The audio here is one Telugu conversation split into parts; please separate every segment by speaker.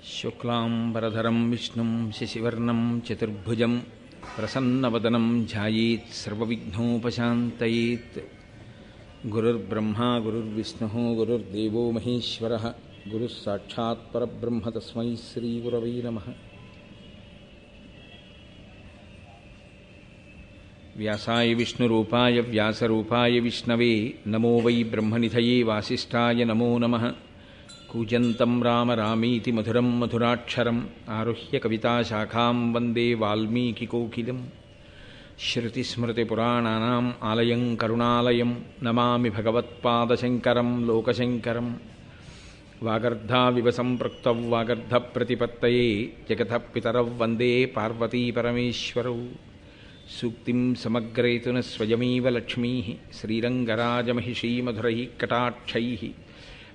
Speaker 1: శుక్లాంబరధరం విష్ణుం శశివర్ణం చతుర్భుజం ప్రసన్నవదనం ధ్యాయేత్ సర్వవిఘ్నోపశాంతయేత్. గురుర్బ్రహ్మా గురుర్విష్ణుః గురుర్దేవో మహేశ్వరః గురుః సాక్షాత్ పరబ్రహ్మ తస్మై శ్రీగురవై నమః. వ్యాసాయ విష్ణురూపాయ వ్యాసరూపాయ విష్ణవే నమో వై బ్రహ్మనిధయే వాసిష్ఠాయ నమో నమః. కూజంతం రామ రామీతి మధురం మధురాక్షరం ఆరుహ్య కవితాశాఖాం వందే వాల్మీకికోకిలం. శృతిస్మృతిపురాణానాం ఆలయం కరుణాలయం నమామి భగవత్పాదశంకరం లోకశంకరం. వాగర్ధావివ సంపృక్తౌ వాగర్ధప్రతిపత్తయే జగతః పితరౌ వందే పార్వతీపరమేశ్వరౌ. సూక్తిం సమగ్రేతున స్వయమేవ లక్ష్మీః శ్రీరంగరాజమహిషీమధురైః కటాక్షైః.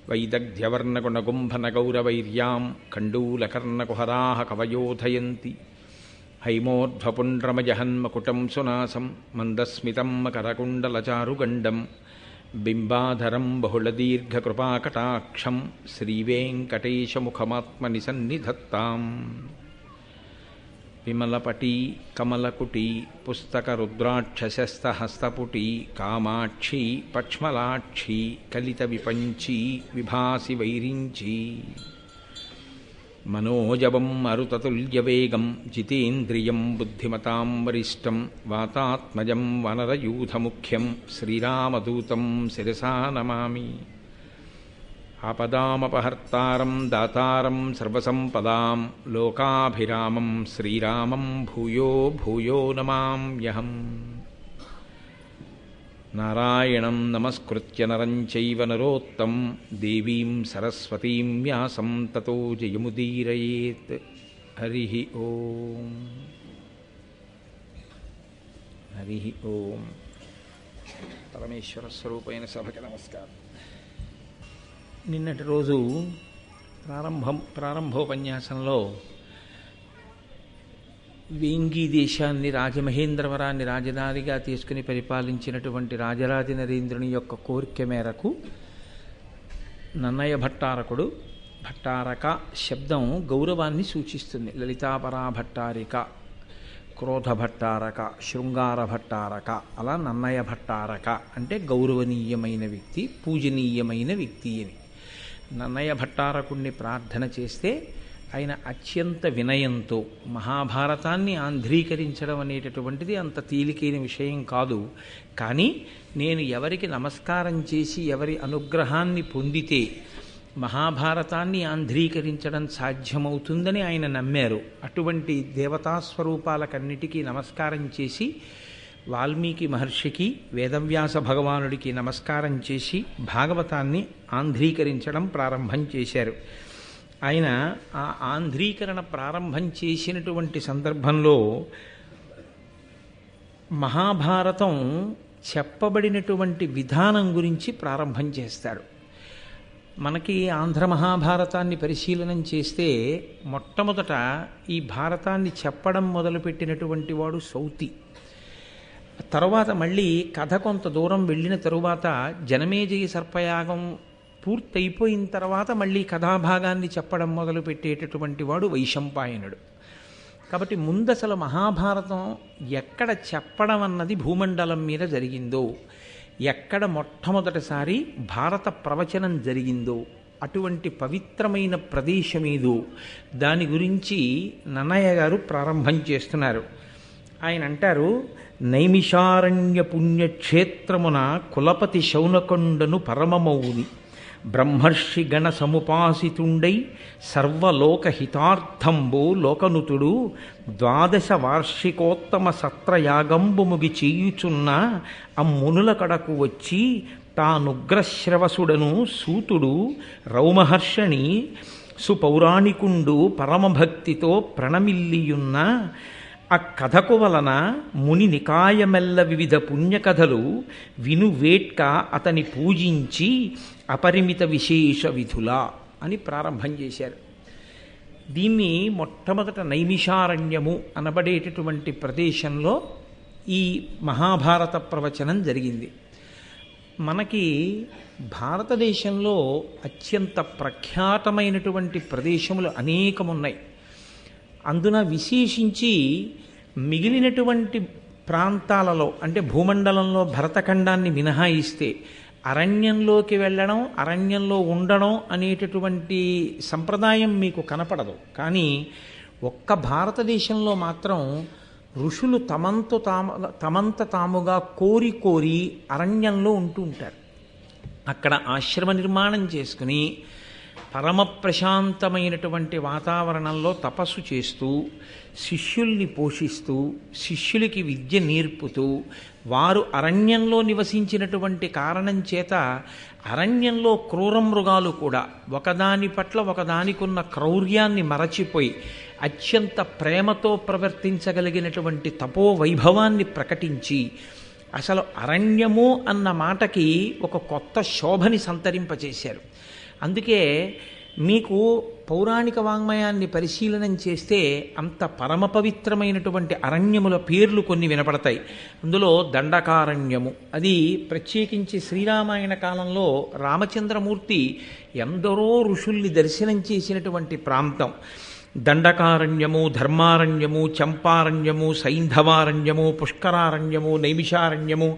Speaker 1: వైదగ్ధ్యవర్ణగుణగుంభనగౌరవైర్యాం కండూలకర్ణకుహరాः కవయోధయంతి. హైమోర్ధ్వపుండ్రమజహన్మకుటం సునాసం మందస్మితం మకరకుండలచారుగండం. బింబాధరం బహుళదీర్ఘకృపాకటాక్షం శ్రీవేంకటేశముఖమాత్మనిసన్నిధత్తాం. విమలపటీ కమలకుటీ పుస్తకరుద్రాక్షశస్తహస్తపుటీ కామాక్షీ పక్ష్మలాక్షీ కలితవిపంచీ విభాసి వైరించీ. మనోజవం మరుతతుల్యవేగం జితేంద్రియం బుద్ధిమతాం వరిష్టం వాతాత్మజం వనరయూథముఖ్యం శ్రీరామదూతం శిరసా నమామి. ఆపదామపహర్తారం దాతారం సర్వసంపదాం లోకాభిరామం శ్రీరామం భూయో భూయో నమామ్యహం. నారాయణం నమస్కృత్య నరం చైవ నరోత్తమం దేవీం సరస్వతీం వ్యాసం తతో జయముదీరయేత్. హరి ఓం. హరి ఓం. పరమేశ్వర స్వరూపైన సభకి నమస్కారం. నిన్నటి రోజు ప్రారంభోపన్యాసంలో వేంగీ దేశాన్ని రాజమహేంద్రవరాన్ని రాజధానిగా తీసుకుని పరిపాలించినటువంటి రాజరాజ నరేంద్రుని యొక్క కోరిక మేరకు నన్నయ భట్టారకుడు, భట్టారక శబ్దం గౌరవాన్ని సూచిస్తుంది. లలితాపరా భట్టారిక, క్రోధ భట్టారక, శృంగార భట్టారక, అలా నన్నయ భట్టారక అంటే గౌరవనీయమైన వ్యక్తి, పూజనీయమైన వ్యక్తి అని. నన్నయ భట్టారకుణ్ణి ప్రార్థన చేస్తే ఆయన అత్యంత వినయంతో మహాభారతాన్ని ఆంధ్రీకరించడం అనేటటువంటిది అంత తేలికైన విషయం కాదు. కానీ నేను ఎవరికి నమస్కారం చేసి ఎవరి అనుగ్రహాన్ని పొందితే మహాభారతాన్ని ఆంధ్రీకరించడం సాధ్యమవుతుందని ఆయన నమ్మారు. అటువంటి దేవతాస్వరూపాలకన్నిటికీ నమస్కారం చేసి వాల్మీకి మహర్షికి, వేదవ్యాస భగవానుడికి నమస్కారం చేసి భాగవతాన్ని ఆంధ్రీకరించడం ప్రారంభం చేశారు. ఆయన ఆ ఆంధ్రీకరణ ప్రారంభం చేసినటువంటి సందర్భంలో మహాభారతం చెప్పబడినటువంటి విధానం గురించి ప్రారంభం చేస్తాడు. మనకి ఆంధ్ర మహాభారతాన్ని పరిశీలనం చేస్తే మొట్టమొదట ఈ భారతాన్ని చెప్పడం మొదలుపెట్టినటువంటి వాడు సౌతి. తరువాత మళ్ళీ కథ కొంత దూరం వెళ్ళిన తరువాత జనమేజయ సర్పయాగం పూర్తయిపోయిన తర్వాత మళ్ళీ కథాభాగాన్ని చెప్పడం మొదలుపెట్టేటటువంటి వాడు వైశంపాయనుడు. కాబట్టి ముందసలు మహాభారతం ఎక్కడ చెప్పడం అన్నది భూమండలం మీద జరిగిందో, ఎక్కడ మొట్టమొదటిసారి భారత ప్రవచనం జరిగిందో, అటువంటి పవిత్రమైన ప్రదేశమేదో దాని గురించి నన్నయ్య గారు ప్రారంభం చేస్తున్నారు. ఆయన అంటారు, నైమిషారణ్య పుణ్యక్షేత్రమున కులపతి శౌనకొండను పరమమౌని బ్రహ్మర్షి గణ సముపాసితుండై సర్వలోకహితార్థంబు లోకనుతుడు 12 వార్షికోత్తమ సత్రయాగంబు ముగి చేయుచున్న అమ్మునుల కడకు వచ్చి తానుగ్రశ్రవసుడను సూతుడు రౌమహర్షణి సుపౌరాణికుండు పరమభక్తితో ప్రణమిల్లియున్న ఆ కథకు వలన ముని నికాయమెల్ల వివిధ పుణ్యకథలు వినువేట్క అతని పూజించి అపరిమిత విశేష విధులా అని ప్రారంభం చేశారు. దీన్ని మొట్టమొదట నైమిషారణ్యము అనబడేటటువంటి ప్రదేశంలో ఈ మహాభారత ప్రవచనం జరిగింది. మనకి భారతదేశంలో అత్యంత ప్రఖ్యాతమైనటువంటి ప్రదేశములు అనేకమున్నాయి. అందున విశేషించి మిగిలినటువంటి ప్రాంతాలలో అంటే భూమండలంలో భరతఖండాన్ని మినహాయిస్తే అరణ్యంలోకి వెళ్ళడం, అరణ్యంలో ఉండడం అనేటటువంటి సంప్రదాయం మీకు కనపడదు. కానీ ఒక్క భారతదేశంలో మాత్రం ఋషులు తమంత తాముగా కోరి కోరి అరణ్యంలో ఉంటూ ఉంటారు. అక్కడ ఆశ్రమ నిర్మాణం చేసుకుని పరమ ప్రశాంతమైనటువంటి వాతావరణంలో తపస్సు చేస్తూ శిష్యుల్ని పోషిస్తూ శిష్యులకి విద్య నేర్పుతూ వారు అరణ్యంలో నివసించినటువంటి కారణం చేత అరణ్యంలో క్రూర మృగాలు కూడా ఒకదాని పట్ల ఒకదానికున్న క్రౌర్యాన్ని మరచిపోయి అత్యంత ప్రేమతో ప్రవర్తించగలిగినటువంటి తపో వైభవాన్ని ప్రకటించి అసలు అరణ్యము అన్న మాటకి ఒక కొత్త శోభని సంతరింపచేశారు. అందుకే మీకు పౌరాణిక వాంగ్మయాన్ని పరిశీలనం చేస్తే అంత పరమ పవిత్రమైనటువంటి అరణ్యముల పేర్లు కొన్ని వినపడతాయి. అందులో దండకారణ్యము, అది ప్రత్యేకించి శ్రీరామాయణ కాలంలో రామచంద్రమూర్తి ఎందరో ఋషుల్ని దర్శనం చేసినటువంటి ప్రాంతం. దండకారణ్యము, ధర్మారణ్యము, చంపారణ్యము, సైంధవారణ్యము, పుష్కరారణ్యము, నైమిషారణ్యము,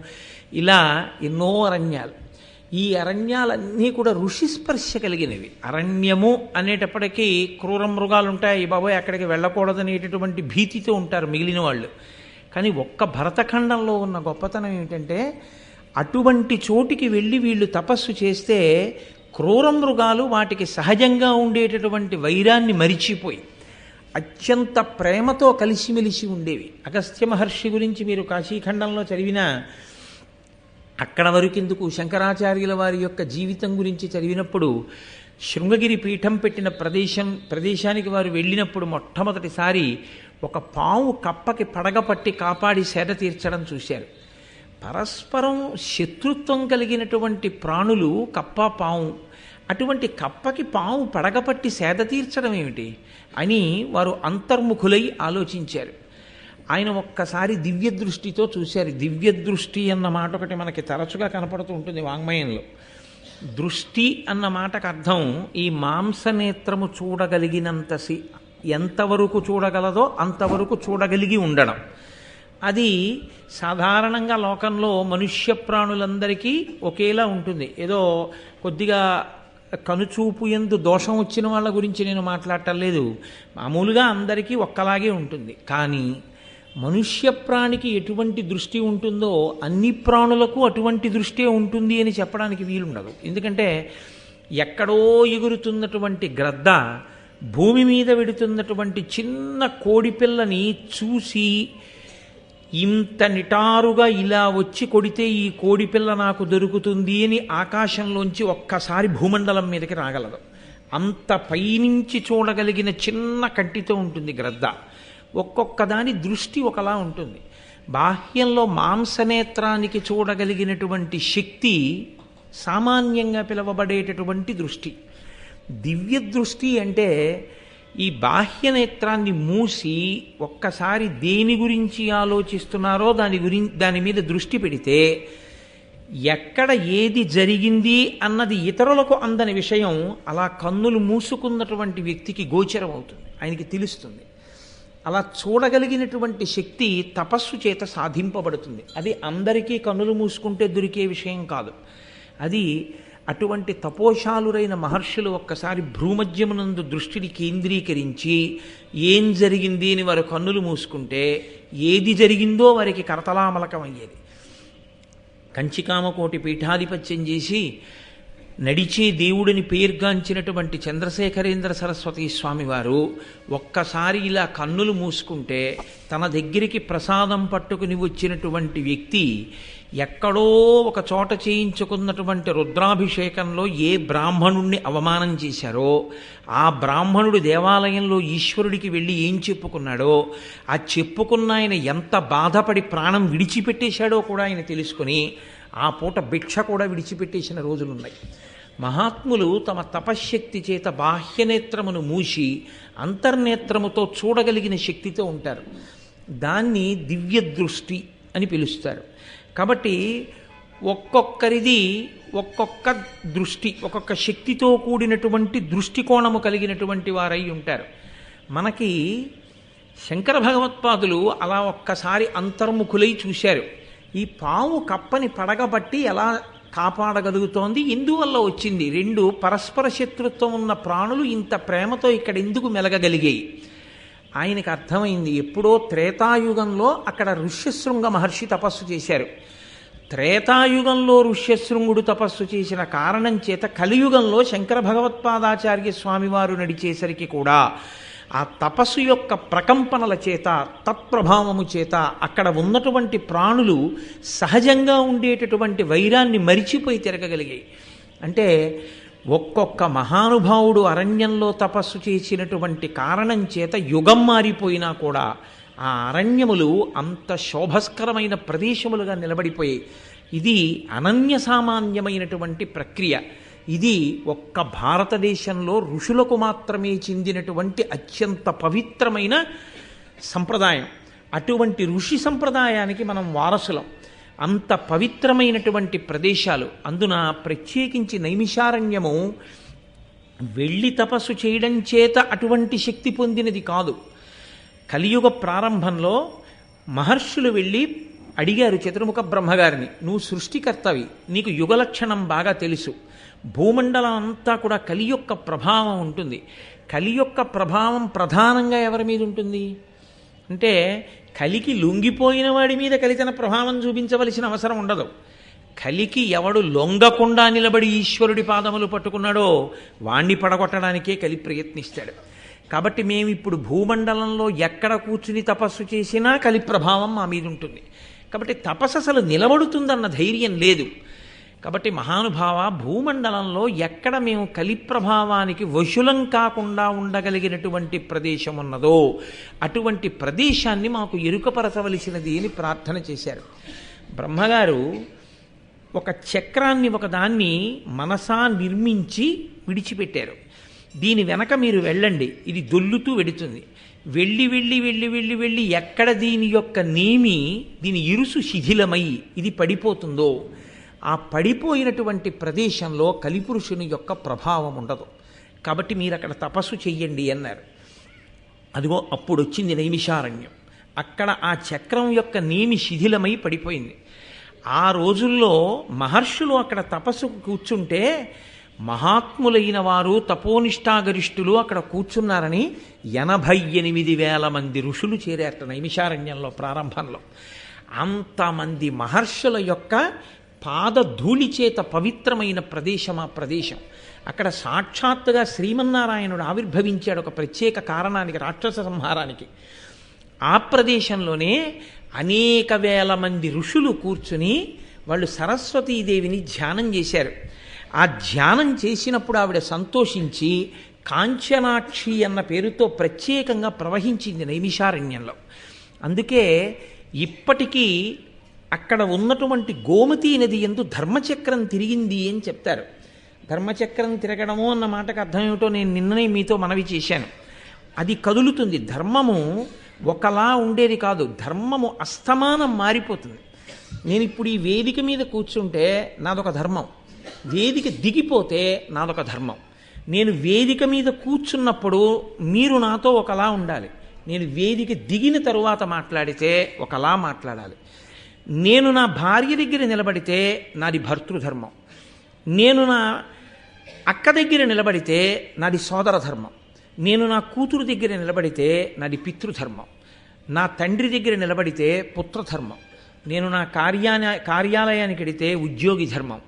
Speaker 1: ఇలా ఎన్నో అరణ్యాలు. ఈ అరణ్యాలన్నీ కూడా ఋషి స్పర్శ కలిగినవి. అరణ్యము అనేటప్పటికీ క్రూర మృగాలు ఉంటాయి, బాబోయ్ అక్కడికి వెళ్ళకూడదనేటటువంటి భీతితో ఉంటారు మిగిలిన వాళ్ళు. కానీ ఒక్క భరతఖండంలో ఉన్న గొప్పతనం ఏమిటంటే అటువంటి చోటికి వెళ్ళి వీళ్ళు తపస్సు చేస్తే క్రూర మృగాలు వాటికి సహజంగా ఉండేటటువంటి వైరాన్ని మరిచిపోయి అత్యంత ప్రేమతో కలిసిమెలిసి ఉండేవి. అగస్త్య మహర్షి గురించి మీరు కాశీఖండంలో చదివినా అక్కడ వరకెందుకు శంకరాచార్యుల వారి యొక్క జీవితం గురించి చదివినప్పుడు శృంగగిరి పీఠం పెట్టిన ప్రదేశానికి వారు వెళ్ళినప్పుడు మొట్టమొదటిసారి ఒక పాము కప్పకి పడగపట్టి కాపాడి సేద తీర్చడం చూశారు. పరస్పరం శత్రుత్వం కలిగినటువంటి ప్రాణులు కప్ప పాము, అటువంటి కప్పకి పాము పడగపట్టి సేద తీర్చడం ఏమిటి అని వారు అంతర్ముఖులై ఆలోచించారు. ఆయన ఒక్కసారి దివ్య దృష్టితో చూశారు. దివ్య దృష్టి అన్న మాట ఒకటి మనకి తరచుగా కనపడుతూ ఉంటుంది వాంగ్మయంలో. దృష్టి అన్న మాటకు అర్థం ఈ మాంసనేత్రము చూడగలిగినంత ఎంతవరకు చూడగలదో అంతవరకు చూడగలిగి ఉండడం. అది సాధారణంగా లోకంలో మనుష్య ప్రాణులందరికీ ఒకేలా ఉంటుంది. ఏదో కొద్దిగా కనుచూపు యందు దోషం వచ్చిన వాళ్ళ గురించి నేను మాట్లాడటం లేదు, మామూలుగా అందరికీ ఒక్కలాగే ఉంటుంది. కానీ మనుష్య ప్రాణికి ఎటువంటి దృష్టి ఉంటుందో అన్ని ప్రాణులకు అటువంటి దృష్టే ఉంటుంది అని చెప్పడానికి వీలుండదు. ఎందుకంటే ఎక్కడో ఎగురుతున్నటువంటి గ్రద్ద భూమి మీద వెడుతున్నటువంటి చిన్న కోడిపిల్లని చూసి ఇంత నిటారుగా ఇలా వచ్చి కొడితే ఈ కోడిపిల్ల నాకు దొరుకుతుంది అని ఆకాశంలోంచి ఒక్కసారి భూమండలం మీదకి రాగలదు. అంత పైనుంచి చూడగలిగిన చిన్న కంటితో ఉంటుంది గ్రద్ద. ఒక్కొక్క దాని దృష్టి ఒకలా ఉంటుంది. బాహ్యంలో మాంసనేత్రానికి చూడగలిగినటువంటి శక్తి సామాన్యంగా పిలువబడేటటువంటి దృష్టి. దివ్య దృష్టి అంటే ఈ బాహ్యనేత్రాన్ని మూసి ఒక్కసారి దేని గురించి ఆలోచిస్తున్నారో దాని మీద దృష్టి పెడితే ఎక్కడ ఏది జరిగింది అన్నది ఇతరులకు అందని విషయం అలా కన్నులు మూసుకున్నటువంటి వ్యక్తికి గోచరం అవుతుంది, ఆయనకి తెలుస్తుంది. అలా చూడగలిగినటువంటి శక్తి తపస్సు చేత సాధింపబడుతుంది. అది అందరికీ కన్నులు మూసుకుంటే దొరికే విషయం కాదు. అది అటువంటి తపోశాలురైన మహర్షులు ఒక్కసారి భ్రూమధ్యమునందు దృష్టిని కేంద్రీకరించి ఏం జరిగింది అని వారు కన్నులు మూసుకుంటే ఏది జరిగిందో వారికి కరతలామలకం అయ్యేది. కంచికామకోటి పీఠాధిపత్యం చేసి నడిచే దేవుడిని పేర్గాంచినటువంటి చంద్రశేఖరేంద్ర సరస్వతి స్వామి వారు ఒక్కసారి ఇలా కన్నులు మూసుకుంటే తన దగ్గరికి ప్రసాదం పట్టుకుని వచ్చినటువంటి వ్యక్తి ఎక్కడో ఒక చోట చేయించుకున్నటువంటి రుద్రాభిషేకంలో ఏ బ్రాహ్మణుణ్ణి అవమానం చేశారో ఆ బ్రాహ్మణుడు దేవాలయంలో ఈశ్వరుడికి వెళ్ళి ఏం చెప్పుకున్నాడో ఆ చెప్పుకున్న ఆయన ఎంత బాధపడి ప్రాణం విడిచిపెట్టేశాడో కూడా ఆయన తెలుసుకుని ఆ పూట భిక్ష కూడా విడిచిపెట్టేసిన రోజులున్నాయి. మహాత్ములు తమ తపశ్శక్తి చేత బాహ్యనేత్రమును మూసి అంతర్నేత్రముతో చూడగలిగిన శక్తితో ఉంటారు. దాన్ని దివ్య దృష్టి అని పిలుస్తారు. కాబట్టి ఒక్కొక్కరిది ఒక్కొక్క దృష్టి, ఒక్కొక్క శక్తితో కూడినటువంటి దృష్టికోణము కలిగినటువంటి వారై ఉంటారు. మనకి శంకర భగవత్పాదులు అలా ఒక్కసారి అంతర్ముఖులై చూశారు. ఈ పాము కప్పని పడగబట్టి ఎలా కాపాడగలుగుతోంది, ఎందువల్ల వచ్చింది, రెండు పరస్పర శత్రుత్వం ఉన్న ప్రాణులు ఇంత ప్రేమతో ఇక్కడ ఎందుకు మెలగగలిగాయి. ఆయనకు అర్థమైంది. ఎప్పుడో త్రేతాయుగంలో అక్కడ ఋష్యశృంగ మహర్షి తపస్సు చేశారు. త్రేతాయుగంలో ఋష్యశృంగుడు తపస్సు చేసిన కారణం చేత కలియుగంలో శంకర భగవత్పాదాచార్య స్వామివారు నడిచేసరికి కూడా ఆ తపస్సు యొక్క ప్రకంపనల చేత, తత్ప్రభావము చేత అక్కడ ఉన్నటువంటి ప్రాణులు సహజంగా ఉండేటటువంటి వైరాన్ని మరిచిపోయి తిరగగలిగాయి. అంటే ఒక్కొక్క మహానుభావుడు అరణ్యంలో తపస్సు చేసినటువంటి కారణం చేత యుగం మారిపోయినా కూడా ఆ అరణ్యములు అంత శోభస్కరమైన ప్రదేశములుగా నిలబడిపోయాయి. ఇది అనన్య సామాన్యమైనటువంటి ప్రక్రియ. ఇది ఒక్క భారతదేశంలో ఋషులకు మాత్రమే చెందినటువంటి అత్యంత పవిత్రమైన సంప్రదాయం. అటువంటి ఋషి సంప్రదాయానికి మనం వారసులం. అంత పవిత్రమైనటువంటి ప్రదేశాలు. అందున ప్రత్యేకించి నైమిషారణ్యము వెళ్ళి తపస్సు చేయడం చేత అటువంటి శక్తి పొందినది కాదు. కలియుగ ప్రారంభంలో మహర్షులు వెళ్ళి అడిగారు చతుర్ముఖ బ్రహ్మగారిని, నువ్వు సృష్టికర్తవి, నీకు యుగలక్షణం బాగా తెలుసు, భూమండలం అంతా కూడా కలి యొక్క ప్రభావం ఉంటుంది. కలి యొక్క ప్రభావం ప్రధానంగా ఎవరి మీద ఉంటుంది అంటే, కలికి లొంగిపోయిన వాడి మీద కలి తన ప్రభావం చూపించవలసిన అవసరం ఉండదు. కలికి ఎవడు లొంగకుండా నిలబడి ఈశ్వరుడి పాదములు పట్టుకున్నాడో వాణ్ణి పడగొట్టడానికే కలి ప్రయత్నిస్తాడు. కాబట్టి మేము ఇప్పుడు భూమండలంలో ఎక్కడ కూర్చుని తపస్సు చేసినా కలి ప్రభావం మా మీద ఉంటుంది. కాబట్టి తపస్సు అసలు నిలబడుతుందన్న ధైర్యం లేదు. కాబట్టి మహానుభావ, భూమండలంలో ఎక్కడ మేము కలి ప్రభావానికి వశులం కాకుండా ఉండగలిగినటువంటి ప్రదేశం ఉన్నదో అటువంటి ప్రదేశాన్ని మాకు ఎరుకపరచవలసినది అని ప్రార్థన చేశారు. బ్రహ్మగారు ఒక చక్రాన్ని ఒకదాన్ని మనసా నిర్మించి విడిచిపెట్టారు. దీని వెనక మీరు వెళ్ళండి, ఇది దొల్లుతూ వెడుతుంది. వెళ్ళి వెళ్ళి వెళ్ళి వెళ్ళి వెళ్ళి ఎక్కడ దీని యొక్క నేమి, దీని ఇరుసు శిథిలమై ఇది పడిపోతుందో ఆ పడిపోయినటువంటి ప్రదేశంలో కలిపురుషుని యొక్క ప్రభావం ఉండదు. కాబట్టి మీరు అక్కడ తపస్సు చెయ్యండి అన్నారు. అదిగో అప్పుడు వచ్చింది నైమిషారణ్యం. అక్కడ ఆ చక్రం యొక్క నేమి శిథిలమై పడిపోయింది. ఆ రోజుల్లో మహర్షులు అక్కడ తపస్సు కూర్చుంటే మహాత్ములైన వారు, తపోనిష్టాగరిష్ఠులు అక్కడ కూర్చున్నారని 88,000 మంది ఋషులు చేరారట నైమిషారణ్యంలో ప్రారంభంలో. అంతమంది మహర్షుల యొక్క పాదధూళి చేత పవిత్రమైన ప్రదేశం ఆ ప్రదేశం. అక్కడ సాక్షాత్తుగా శ్రీమన్నారాయణుడు ఆవిర్భవించాడు ఒక ప్రత్యేక కారణానికి, రాక్షస సంహారానికి. ఆ ప్రదేశంలోనే అనేక వేల మంది ఋషులు కూర్చుని వాళ్ళు సరస్వతీదేవిని ధ్యానం చేశారు. ఆ ధ్యానం చేసినప్పుడు ఆవిడ సంతోషించి కాంచనాక్షి అన్న పేరుతో ప్రత్యేకంగా ప్రవహించింది నైమిషారణ్యంలో. అందుకే ఇప్పటికీ అక్కడ ఉన్నటువంటి గోమతీ నది యందు ధర్మచక్రం తిరిగింది అని చెప్తారు. ధర్మచక్రం తిరగడము అన్న మాటకు అర్థం ఏమిటో నేను నిన్ననే మీతో మనవి చేశాను. అది కదులుతుంది. ధర్మము ఒకలా ఉండేది కాదు, ధర్మము అస్తమానం మారిపోతుంది. నేను ఇప్పుడు ఈ వేదిక మీద కూర్చుంటే నాదొక ధర్మం, వేదిక దిగిపోతే నాదొక ధర్మం. నేను వేదిక మీద కూర్చున్నప్పుడు మీరు నాతో ఒకలా ఉండాలి, నేను వేదిక దిగిన తరువాత మాట్లాడితే ఒకలా మాట్లాడాలి. నేను నా భార్య దగ్గర నిలబడితే నాది భర్తృధర్మం, నేను నా అక్క దగ్గర నిలబడితే నాది సోదర ధర్మం, నేను నా కూతురు దగ్గర నిలబడితే నాది పితృధర్మం, నా తండ్రి దగ్గర నిలబడితే పుత్రధర్మం, నేను నా కార్యాలయానికి వెడితే ఉద్యోగి ధర్మం,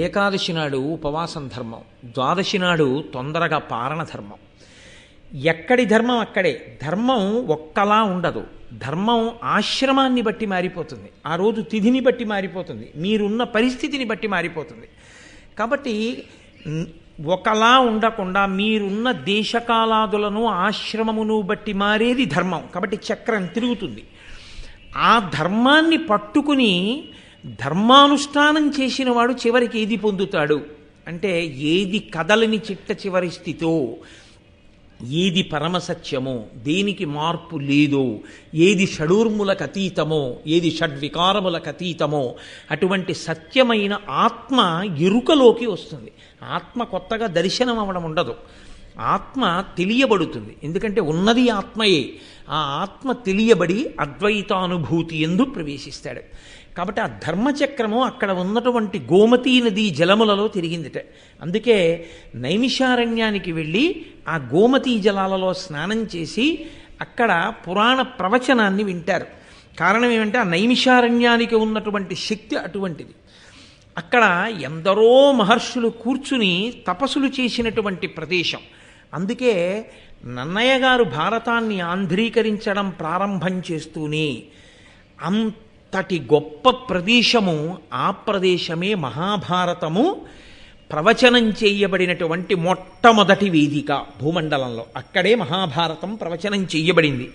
Speaker 1: ఏకాదశి నాడు ఉపవాసం ధర్మం, ద్వాదశి నాడు తొందరగా పారణ ధర్మం. ఎక్కడి ధర్మం అక్కడే. ధర్మం ఒక్కలా ఉండదు. ధర్మం ఆశ్రమాన్ని బట్టి మారిపోతుంది, ఆ రోజు తిథిని బట్టి మారిపోతుంది, మీరున్న పరిస్థితిని బట్టి మారిపోతుంది. కాబట్టి ఒకలా ఉండకుండా మీరున్న దేశకాలాదులను ఆశ్రమమును బట్టి మారేది ధర్మం. కాబట్టి చక్రం తిరుగుతుంది. ఆ ధర్మాన్ని పట్టుకుని ధర్మానుష్ఠానం చేసిన వాడు చివరికి ఏది పొందుతాడు అంటే, ఏది కదలని చిట్ట చివరి స్థితో ఏది పరమసత్యమో, దేనికి మార్పు లేదో, ఏది షడూర్ములకు అతీతమో, ఏది షడ్వికారములకు అతీతమో అటువంటి సత్యమైన ఆత్మ ఎరుకలోకి వస్తుంది. ఆత్మ కొత్తగా దర్శనం అవ్వడం ఉండదు, ఆత్మ తెలియబడుతుంది. ఎందుకంటే ఉన్నది ఆత్మయే. ఆ ఆత్మ తెలియబడి అద్వైతానుభూతి ఎందు ప్రవేశిస్తాడు. కాబట్టి ఆ ధర్మచక్రము అక్కడ ఉన్నటువంటి గోమతీ నదీ జలములలో తిరిగిందిట. అందుకే నైమిషారణ్యానికి వెళ్ళి ఆ గోమతీ జలాలలో స్నానం చేసి అక్కడ పురాణ ప్రవచనాన్ని వింటారు. కారణం ఏమంటే ఆ నైమిషారణ్యానికి ఉన్నటువంటి శక్తి అటువంటిది. అక్కడ ఎందరో మహర్షులు కూర్చుని తపస్సులు చేసినటువంటి ప్రదేశం. అందుకే నన్నయ్య గారు భారతాన్ని ఆంధ్రీకరించడం ప్రారంభం చేస్తూనే అంతటి గొప్ప ప్రదేశము, ఆ ప్రదేశమే మహాభారతము ప్రవచనం చేయబడినటువంటి మొట్టమొదటి వేదిక భూమండలంలో. అక్కడే మహాభారతం ప్రవచనం చేయబడింది.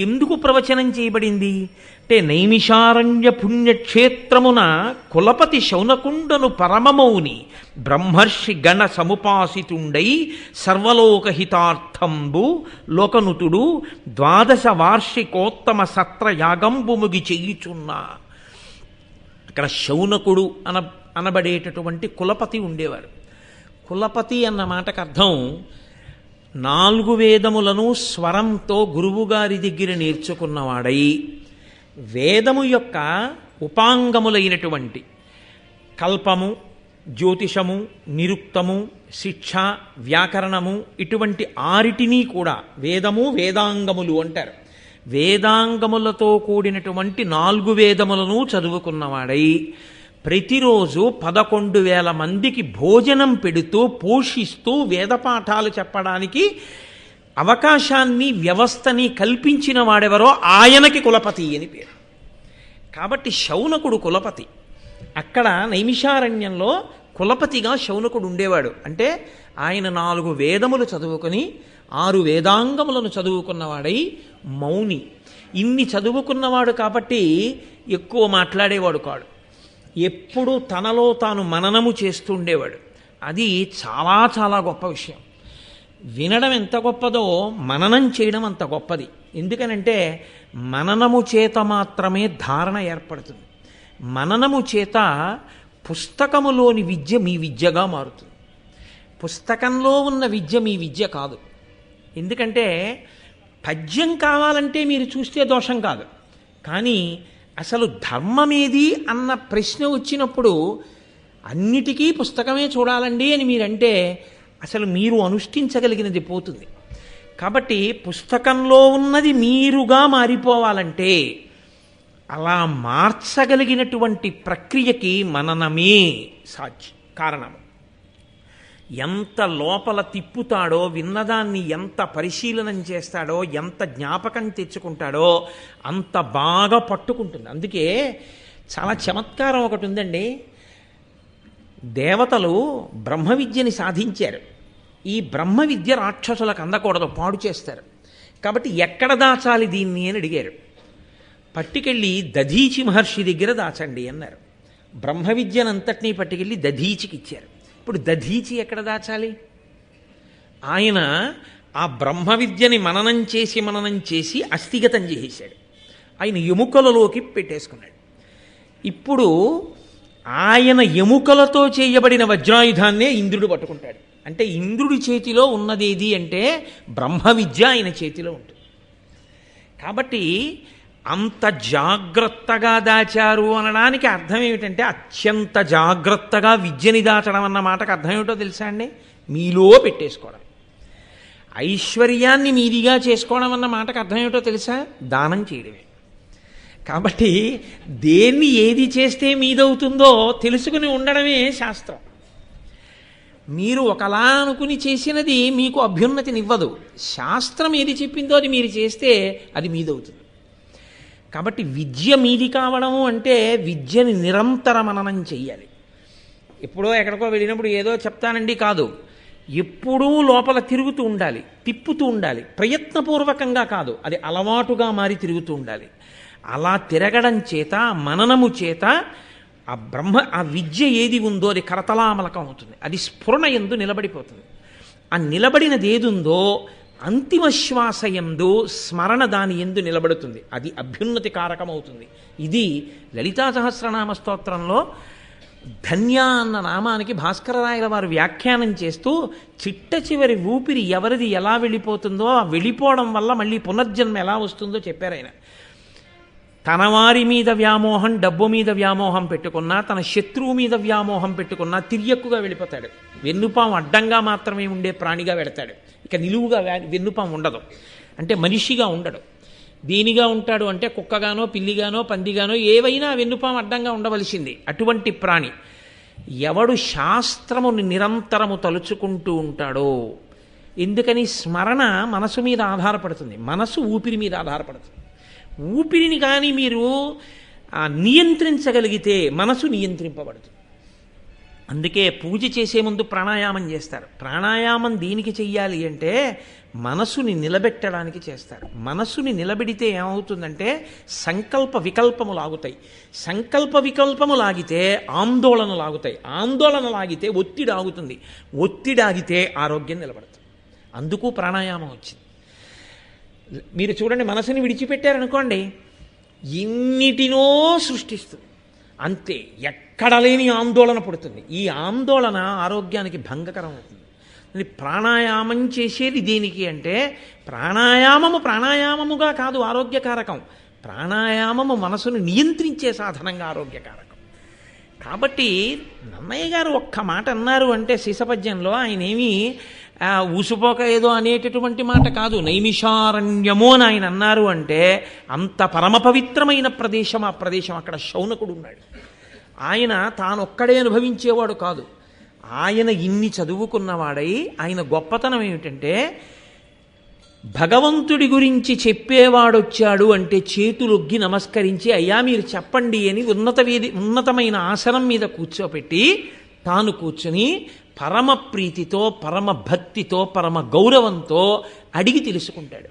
Speaker 1: ఎందుకు ప్రవచనం చేయబడింది అంటే, నైమిషారణ్య పుణ్యక్షేత్రమున కులపతి శౌనకుండను పరమమౌని బ్రహ్మర్షి గణ సముపాసితుండై సర్వలోకహితార్థంబు లోకనుతుడు 12 వార్షికోత్తమ సత్ర యాగంబు ముగి చెయ్యుచున్నా. అక్కడ శౌనకుడు అనబడేటటువంటి కులపతి ఉండేవారు. కులపతి అన్న మాటకు అర్థం 4 వేదములను స్వరంతో గురువుగారి దగ్గర నేర్చుకున్నవాడై వేదము యొక్క ఉపాంగములైనటువంటి కల్పము, జ్యోతిషము, నిరుక్తము, శిక్ష, వ్యాకరణము ఇటువంటి 6 కూడా వేదము, వేదాంగములు అంటారు. వేదాంగములతో కూడినటువంటి 4 వేదములను చదువుకున్నవాడై ప్రతిరోజు 11,000 మందికి భోజనం పెడుతూ పోషిస్తూ వేదపాఠాలు చెప్పడానికి అవకాశాన్ని, వ్యవస్థని కల్పించిన వాడెవరో ఆయనకి కులపతి అని పేరు. కాబట్టి శౌనకుడు కులపతి. అక్కడ నైమిషారణ్యంలో కులపతిగా శౌనకుడు ఉండేవాడు. అంటే ఆయన 4 వేదములు చదువుకొని 6 వేదాంగములను చదువుకున్నవాడై మౌని. ఇన్ని చదువుకున్నవాడు కాబట్టి ఎక్కువ మాట్లాడేవాడు కాడు. ఎప్పుడూ తనలో తాను మననము చేస్తుండేవాడు. అది చాలా చాలా గొప్ప విషయం. వినడం ఎంత గొప్పదో మననం చేయడం అంత గొప్పది. ఎందుకనంటే మననము చేత మాత్రమే ధారణ ఏర్పడుతుంది. మననము చేత పుస్తకములోని విద్య మీ విద్యగా మారుతుంది. పుస్తకంలో ఉన్న విద్య మీ విద్య కాదు. ఎందుకంటే పద్యం కావాలంటే మీరు చూస్తే దోషం కాదు. కానీ అసలు ధర్మమేది అన్న ప్రశ్న వచ్చినప్పుడు అన్నిటికీ పుస్తకమే చూడాలండి అని మీరంటే అసలు మీరు అనుష్ఠించగలిగినది పోతుంది. కాబట్టి పుస్తకంలో ఉన్నది మీరుగా మారిపోవాలంటే అలా మార్చగలిగినటువంటి ప్రక్రియకి మననమే కారణము. ఎంత లోపల తిప్పుతాడో, విన్నదాన్ని ఎంత పరిశీలనం చేస్తాడో, ఎంత జ్ఞాపకం తెచ్చుకుంటాడో అంత బాగా పట్టుకుంటుంది. అందుకే చాలా చమత్కారం ఒకటి ఉందండి. దేవతలు బ్రహ్మ విద్యని సాధించారు. ఈ బ్రహ్మ విద్య రాక్షసులకు అందకూడదు, పాడు చేస్తారు. కాబట్టి ఎక్కడ దాచాలి దీన్ని అని అడిగారు. పట్టుకెళ్ళి దధీచి మహర్షి దగ్గర దాచండి అన్నారు. బ్రహ్మ విద్యనంతటినీ పట్టుకెళ్ళి దధీచికి ఇచ్చారు. ఇప్పుడు దధీచి ఎక్కడ దాచాలి? ఆయన ఆ బ్రహ్మ విద్యని మననం చేసి అస్థిగతం చేసేశాడు. ఆయన ఎముకలలోకి పెట్టేసుకున్నాడు. ఇప్పుడు ఆయన ఎముకలతో చేయబడిన వజ్రాయుధాన్నే ఇంద్రుడు పట్టుకుంటాడు. అంటే ఇంద్రుడి చేతిలో ఉన్నదేది అంటే బ్రహ్మ విద్య ఆయన చేతిలో ఉంటుంది. కాబట్టి అంత జాగ్రత్తగా దాచారు అనడానికి అర్థం ఏమిటంటే అత్యంత జాగ్రత్తగా విద్యని దాచడం అన్న మాటకు అర్థం ఏమిటో తెలుసా అండి? మీలో పెట్టేసుకోవడం. ఐశ్వర్యాన్ని మీదిగా చేసుకోవడం అన్న మాటకు అర్థం ఏమిటో తెలుసా? దానం చేయడమే. కాబట్టి దేన్ని ఏది చేస్తే మీదవుతుందో తెలుసుకుని ఉండడమే శాస్త్రం. మీరు ఒకలా అనుకుని చేసినది మీకు అభ్యున్నతినివ్వదు. శాస్త్రం ఏది చెప్పిందో అది మీరు చేస్తే అది మీదవుతుంది. కాబట్టి విద్య మీది కావడము అంటే విద్యని నిరంతర మననం చెయ్యాలి. ఎప్పుడో ఎక్కడికో వెళ్ళినప్పుడు ఏదో చెప్తానండి కాదు, ఎప్పుడూ లోపల తిరుగుతూ ఉండాలి, తిప్పుతూ ఉండాలి. ప్రయత్నపూర్వకంగా కాదు, అది అలవాటుగా మారి తిరుగుతూ ఉండాలి. అలా తిరగడం చేత, మననము చేత ఆ విద్య ఏది ఉందో అది కరతలామలకం అవుతుంది. అది స్ఫురణ యందు నిలబడిపోతుంది. ఆ నిలబడినది ఏదుందో అంతిమ శ్వాస యందు స్మరణ దాని యందు నిలబడుతుంది. అది అభ్యున్నతి కారకమవుతుంది. ఇది లలితా సహస్రనామ స్తోత్రంలో ధన్య అన్న నామానికి భాస్కరరాయల వారు వ్యాఖ్యానం చేస్తూ చిట్ట చివరి ఊపిరి ఎవరిది ఎలా వెళ్ళిపోతుందో ఆ వెళ్ళిపోవడం వల్ల మళ్ళీ పునర్జన్మ ఎలా వస్తుందో చెప్పారు ఆయన. తన వారి మీద వ్యామోహం, డబ్బు మీద వ్యామోహం పెట్టుకున్నా, తన శత్రువు మీద వ్యామోహం పెట్టుకున్నా తిరియక్కుగా వెళ్ళిపోతాడు. వెన్నుపాము అడ్డంగా మాత్రమే ఉండే ప్రాణిగా వెడతాడు. ఇక నిలువుగా వెన్నుపాము ఉండదు. అంటే మనిషిగా ఉండడు. దేనిగా ఉంటాడు అంటే కుక్కగానో, పిల్లిగానో, పందిగానో ఏవైనా వెన్నుపాము అడ్డంగా ఉండవలసింది. అటువంటి ప్రాణి ఎవడు శాస్త్రముని నిరంతరము తలుచుకుంటూ ఉంటాడో. ఎందుకని? స్మరణ మనసు మీద ఆధారపడుతుంది, మనసు ఊపిరి మీద ఆధారపడుతుంది. ఊపిరిని కానీ మీరు నియంత్రించగలిగితే మనసు నియంత్రింపబడుతుంది. అందుకే పూజ చేసే ముందు ప్రాణాయామం చేస్తారు. ప్రాణాయామం దేనికి చెయ్యాలి అంటే మనసుని నిలబెట్టడానికి చేస్తారు. మనసుని నిలబెడితే ఏమవుతుందంటే సంకల్ప వికల్పములు ఆగుతాయి. సంకల్ప వికల్పములు ఆగితే ఆందోళనలు ఆగుతాయి. ఆందోళనలు ఆగితే ఒత్తిడి ఆగుతుంది. ఒత్తిడి ఆగితే ఆరోగ్యం నిలబడుతుంది. అందుకు ప్రాణాయామం వచ్చింది. మీరు చూడండి, మనసుని విడిచిపెట్టారనుకోండి ఎన్నిటినో సృష్టిస్తుంది. అంతే, ఎక్కడ లేని ఆందోళన పుడుతుంది. ఈ ఆందోళన ఆరోగ్యానికి భంగకరం అవుతుంది. ప్రాణాయామం చేసేది దేనికి అంటే ప్రాణాయామముగా కాదు ఆరోగ్యకారకం. ప్రాణాయామము మనసును నియంత్రించే సాధనంగా ఆరోగ్యకారకం. కాబట్టి నన్నయ్య గారు ఒక్క మాట అన్నారు అంటే శీసపద్యంలో ఆయనేమి ఊసుపోక ఏదో అనేటటువంటి మాట కాదు. నైమిషారణ్యము అని ఆయన అన్నారు అంటే అంత పరమ పవిత్రమైన ప్రదేశం ఆ ప్రదేశం. అక్కడ శౌనకుడు ఉన్నాడు. ఆయన తానొక్కడే అనుభవించేవాడు కాదు. ఆయన ఇన్ని చదువుకున్నవాడై ఆయన గొప్పతనం ఏమిటంటే భగవంతుడి గురించి చెప్పేవాడొచ్చాడు అంటే చేతులొగ్గి నమస్కరించి అయ్యా మీరు చెప్పండి అని ఉన్నతమైన ఆసనం మీద కూర్చోపెట్టి తాను కూర్చుని పరమ ప్రీతితో, పరమ భక్తితో, పరమ గౌరవంతో అడిగి తెలుసుకుంటాడు.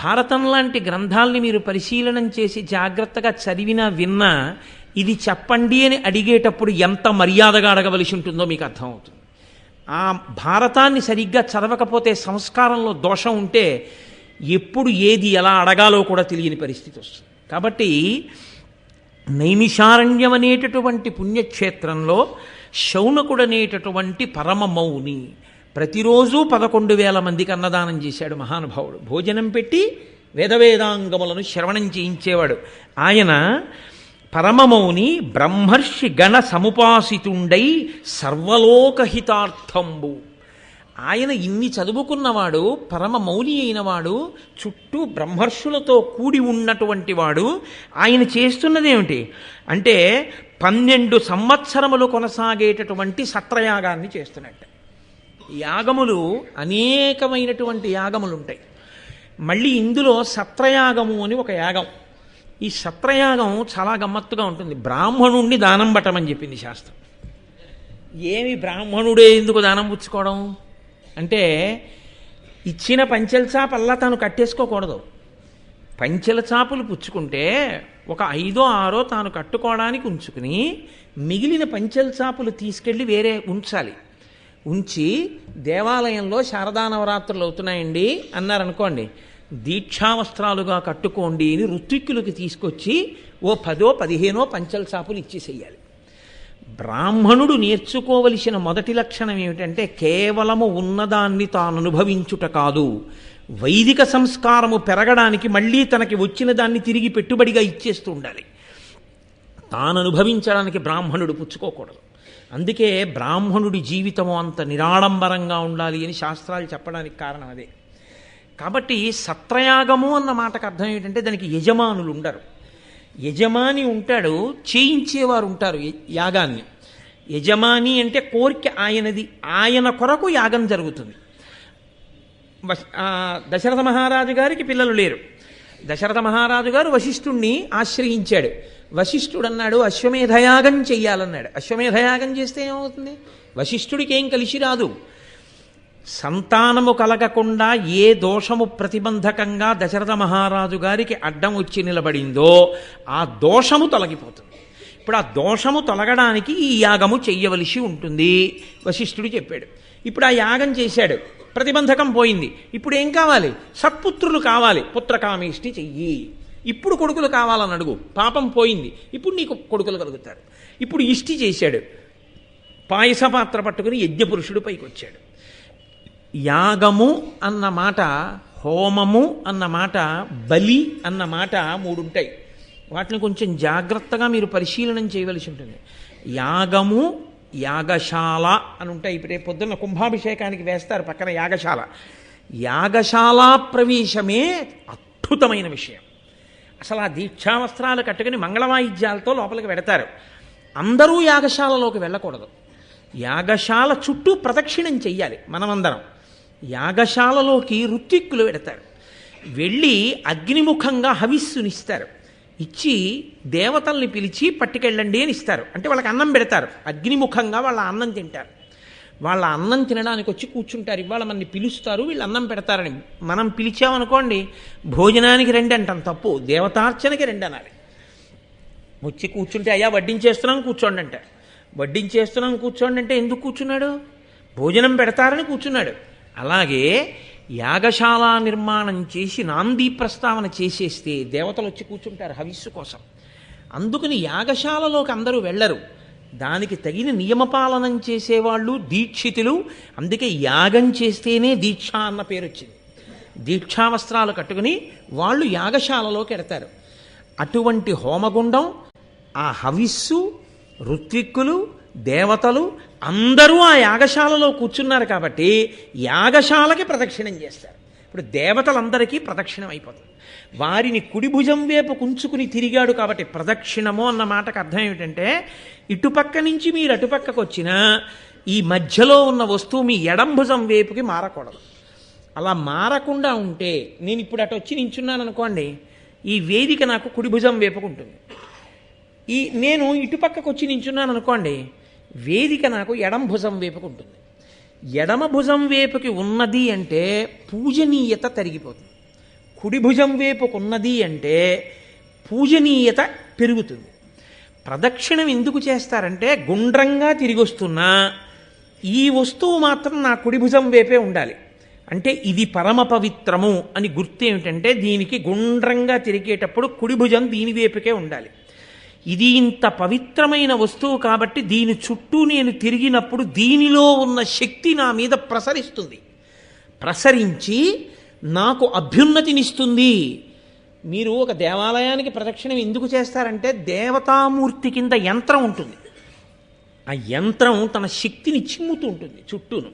Speaker 1: భారతం లాంటి గ్రంథాలని మీరు పరిశీలనం చేసి జాగ్రత్తగా చదివినా విన్నా ఇది చెప్పండి అని అడిగేటప్పుడు ఎంత మర్యాదగా అడగవలసి ఉంటుందో మీకు అర్థమవుతుంది. ఆ భారతాన్ని సరిగ్గా చదవకపోతే సంస్కారంలో దోషం ఉంటే ఎప్పుడు ఏది ఎలా అడగాలో కూడా తెలియని పరిస్థితి వస్తుంది. కాబట్టి నైమిషారణ్యం అనేటటువంటి పుణ్యక్షేత్రంలో శౌనకుడనేటటువంటి పరమ మౌని ప్రతిరోజు 11,000 మందికి అన్నదానం చేశాడు మహానుభావుడు. భోజనం పెట్టి వేదవేదాంగములను శ్రవణం చేయించేవాడు. ఆయన పరమమౌని బ్రహ్మర్షి గణ సముపాసితుండై సర్వలోకహితార్థంబు. ఆయన ఇన్ని చదువుకున్నవాడు, పరమ మౌని అయినవాడు, చుట్టూ బ్రహ్మర్షులతో కూడి ఉన్నటువంటి వాడు. ఆయన చేస్తున్నదేమిటి అంటే 12 సంవత్సరములు కొనసాగేటటువంటి సత్రయాగాన్ని చేస్తున్నట్టు. యాగములు అనేకమైనటువంటి యాగములు ఉంటాయి. మళ్ళీ ఇందులో సత్రయాగము అని ఒక యాగం. ఈ సత్రయాగం చాలా గమ్మత్తుగా ఉంటుంది. బ్రాహ్మణుణ్ణి దానం పట్టమని చెప్పింది శాస్త్రం. ఏమి బ్రాహ్మణుడే ఎందుకు దానం పుచ్చుకోవడం అంటే ఇచ్చిన పంచెల చాపల్లా తాను కట్టేసుకోకూడదు. పంచెల చాపులు పుచ్చుకుంటే ఒక 5 or 6 తాను కట్టుకోవడానికి ఉంచుకుని మిగిలిన పంచెల చాపులు తీసుకెళ్ళి వేరే ఉంచాలి. ఉంచి దేవాలయంలో శారదా నవరాత్రులు అవుతున్నాయండి అన్నారనుకోండి, దీక్షావస్త్రాలుగా కట్టుకోండి అని ఋత్విక్కులకి తీసుకొచ్చి ఓ 10 or 15 పంచెల చాపులు ఇచ్చేసేయాలి. బ్రాహ్మణుడు నేర్చుకోవలసిన మొదటి లక్షణం ఏమిటంటే కేవలము ఉన్నదాన్ని తాను అనుభవించుట కాదు, వైదిక సంస్కారము పెరగడానికి మళ్ళీ తనకి వచ్చిన దాన్ని తిరిగి పెట్టుబడిగా ఇచ్చేస్తూ ఉండాలి. తాను అనుభవించడానికి బ్రాహ్మణుడు పుచ్చుకోకూడదు. అందుకే బ్రాహ్మణుడి జీవితము అంత నిరాడంబరంగా ఉండాలి అని శాస్త్రాలు చెప్పడానికి కారణం అదే. కాబట్టి సత్రయాగము అన్న మాటకు అర్థం ఏంటంటే దానికి యజమానులు ఉండరు. యజమాని ఉంటాడు, చేయించేవారు ఉంటారు యాగాన్ని. యజమాని అంటే కోరిక ఆయనది, ఆయన కొరకు యాగం జరుగుతుంది. దశరథ మహారాజు గారికి పిల్లలు లేరు. దశరథ మహారాజు గారు వశిష్ఠుణ్ణి ఆశ్రయించాడు. వశిష్ఠుడు అన్నాడు అశ్వమేధయాగం చెయ్యాలన్నాడు. అశ్వమేధయాగం చేస్తే ఏమవుతుంది? వశిష్ఠుడికి ఏం కలిసి రాదు. సంతానము కలగకుండా ఏ దోషము ప్రతిబంధకంగా దశరథ మహారాజు గారికి అడ్డం వచ్చి నిలబడిందో ఆ దోషము తొలగిపోతుంది. ఇప్పుడు ఆ దోషము తొలగడానికి ఈ యాగము చెయ్యవలసి ఉంటుంది. వశిష్ఠుడు చెప్పాడు. ఇప్పుడు ఆ యాగం చేశాడు. ప్రతిబంధకం పోయింది. ఇప్పుడు ఏం కావాలి? సత్పుత్రులు కావాలి. పుత్రకామేష్టి చెయ్యి. ఇప్పుడు కొడుకులు కావాలని అడుగు. పాపం పోయింది, ఇప్పుడు నీకు కొడుకులు కలుగుతారు. ఇప్పుడు ఇష్టి చేశాడు, పాయస పాత్ర పట్టుకుని యజ్ఞపురుషుడు పైకి వచ్చాడు. యాగము అన్న మాట, హోమము అన్న మాట, బలి అన్న మాట మూడుంటాయి. వాటిని కొంచెం జాగ్రత్తగా మీరు పరిశీలనం చేయవలసి ఉంటుంది. యాగము, యాగశాల అని ఉంటాయి. ఇప్పుడే పొద్దున్న కుంభాభిషేకానికి వేస్తారు పక్కన యాగశాల. యాగశాల ప్రవేశమే అద్భుతమైన విషయం. అసలు ఆ దీక్షావస్త్రాలు కట్టుకుని మంగళవాయిద్యాలతో లోపలికి వెడతారు. అందరూ యాగశాలలోకి వెళ్ళకూడదు. యాగశాల చుట్టూ ప్రదక్షిణం చెయ్యాలి మనమందరం. యాగశాలలోకి ఋత్విక్కులు వెడతారు. వెళ్ళి అగ్నిముఖంగా హవిస్సునిస్తారు. ఇచ్చి దేవతల్ని పిలిచి పట్టుకెళ్ళండి అని ఇస్తారు. అంటే వాళ్ళకి అన్నం పెడతారు. అగ్నిముఖంగా వాళ్ళ అన్నం తింటారు. వాళ్ళ అన్నం తినడానికి వచ్చి కూర్చుంటారు. ఇవాళ మనని పిలుస్తారు, వీళ్ళు అన్నం పెడతారని. మనం పిలిచామనుకోండి, భోజనానికి రండి అంటాం, తప్పు. దేవతార్చనకి రండి అనాలి. వచ్చి కూర్చుంటే అయ్యా వడ్డించేస్తున్నాం కూర్చోండి అంటారు. వడ్డించేస్తున్నాం కూర్చోండి అంటే ఎందుకు కూర్చున్నాడు? భోజనం పెడతారని కూర్చున్నాడు. అలాగే యాగశాల నిర్మాణం చేసి నాందీ ప్రస్తావన చేసేస్తే దేవతలు వచ్చి కూర్చుంటారు హవిస్సు కోసం. అందుకని యాగశాలలోకి అందరూ వెళ్ళరు. దానికి తగిన నియమపాలనం చేసేవాళ్ళు దీక్షితులు. అందుకే యాగం చేస్తేనే దీక్ష అన్న పేరు వచ్చింది. దీక్షావస్త్రాలు కట్టుకుని వాళ్ళు యాగశాలలోకి ఎడతారు. అటువంటి హోమగుండం, ఆ హవిస్సు, ఋత్విక్కులు, దేవతలు అందరూ ఆ యాగశాలలో కూర్చున్నారు కాబట్టి యాగశాలకి ప్రదక్షిణం చేస్తారు. ఇప్పుడు దేవతలందరికీ ప్రదక్షిణం అయిపోతుంది. వారిని కుడి భుజం వైపు కుంచుకుని తిరిగాడు కాబట్టి ప్రదక్షిణము అన్న మాటకు అర్థం ఏమిటంటే, ఇటుపక్క నుంచి మీరు అటుపక్కకు వచ్చినా ఈ మధ్యలో ఉన్న వస్తువు మీ ఎడం భుజం వైపుకి మారకూడదు. అలా మారకుండా ఉంటే, నేను ఇప్పుడు అటు వచ్చి నించున్నాను అనుకోండి, ఈ వేదిక నాకు కుడి భుజం వైపుకు ఉంటుంది. నేను ఇటుపక్కకు వచ్చి నించున్నాను అనుకోండి, వేదిక నాకు ఎడం భుజం వైపుకు ఉంటుంది. ఎడమ భుజం వైపుకి ఉన్నది అంటే పూజనీయత తరిగిపోతుంది. కుడి భుజం వైపుకు ఉన్నది అంటే పూజనీయత పెరుగుతుంది. ప్రదక్షిణం ఎందుకు చేస్తారంటే, గుండ్రంగా తిరిగి వస్తున్నా ఈ వస్తువు మాత్రం నా కుడి భుజం వైపే ఉండాలి. అంటే ఇది పరమ పవిత్రము అని గుర్తు ఏమిటంటే, దీనికి గుండ్రంగా తిరిగేటప్పుడు కుడి భుజం దీని వైపుకే ఉండాలి. ఇది ఇంత పవిత్రమైన వస్తువు కాబట్టి దీని చుట్టూ నేను తిరిగినప్పుడు దీనిలో ఉన్న శక్తి నా మీద ప్రసరిస్తుంది. ప్రసరించి నాకు అభ్యున్నతినిస్తుంది. మీరు ఒక దేవాలయానికి ప్రదక్షిణం ఎందుకు చేస్తారంటే, దేవతామూర్తి కింద యంత్రం ఉంటుంది. ఆ యంత్రం తన శక్తిని చిమ్ముతూ ఉంటుంది చుట్టూను.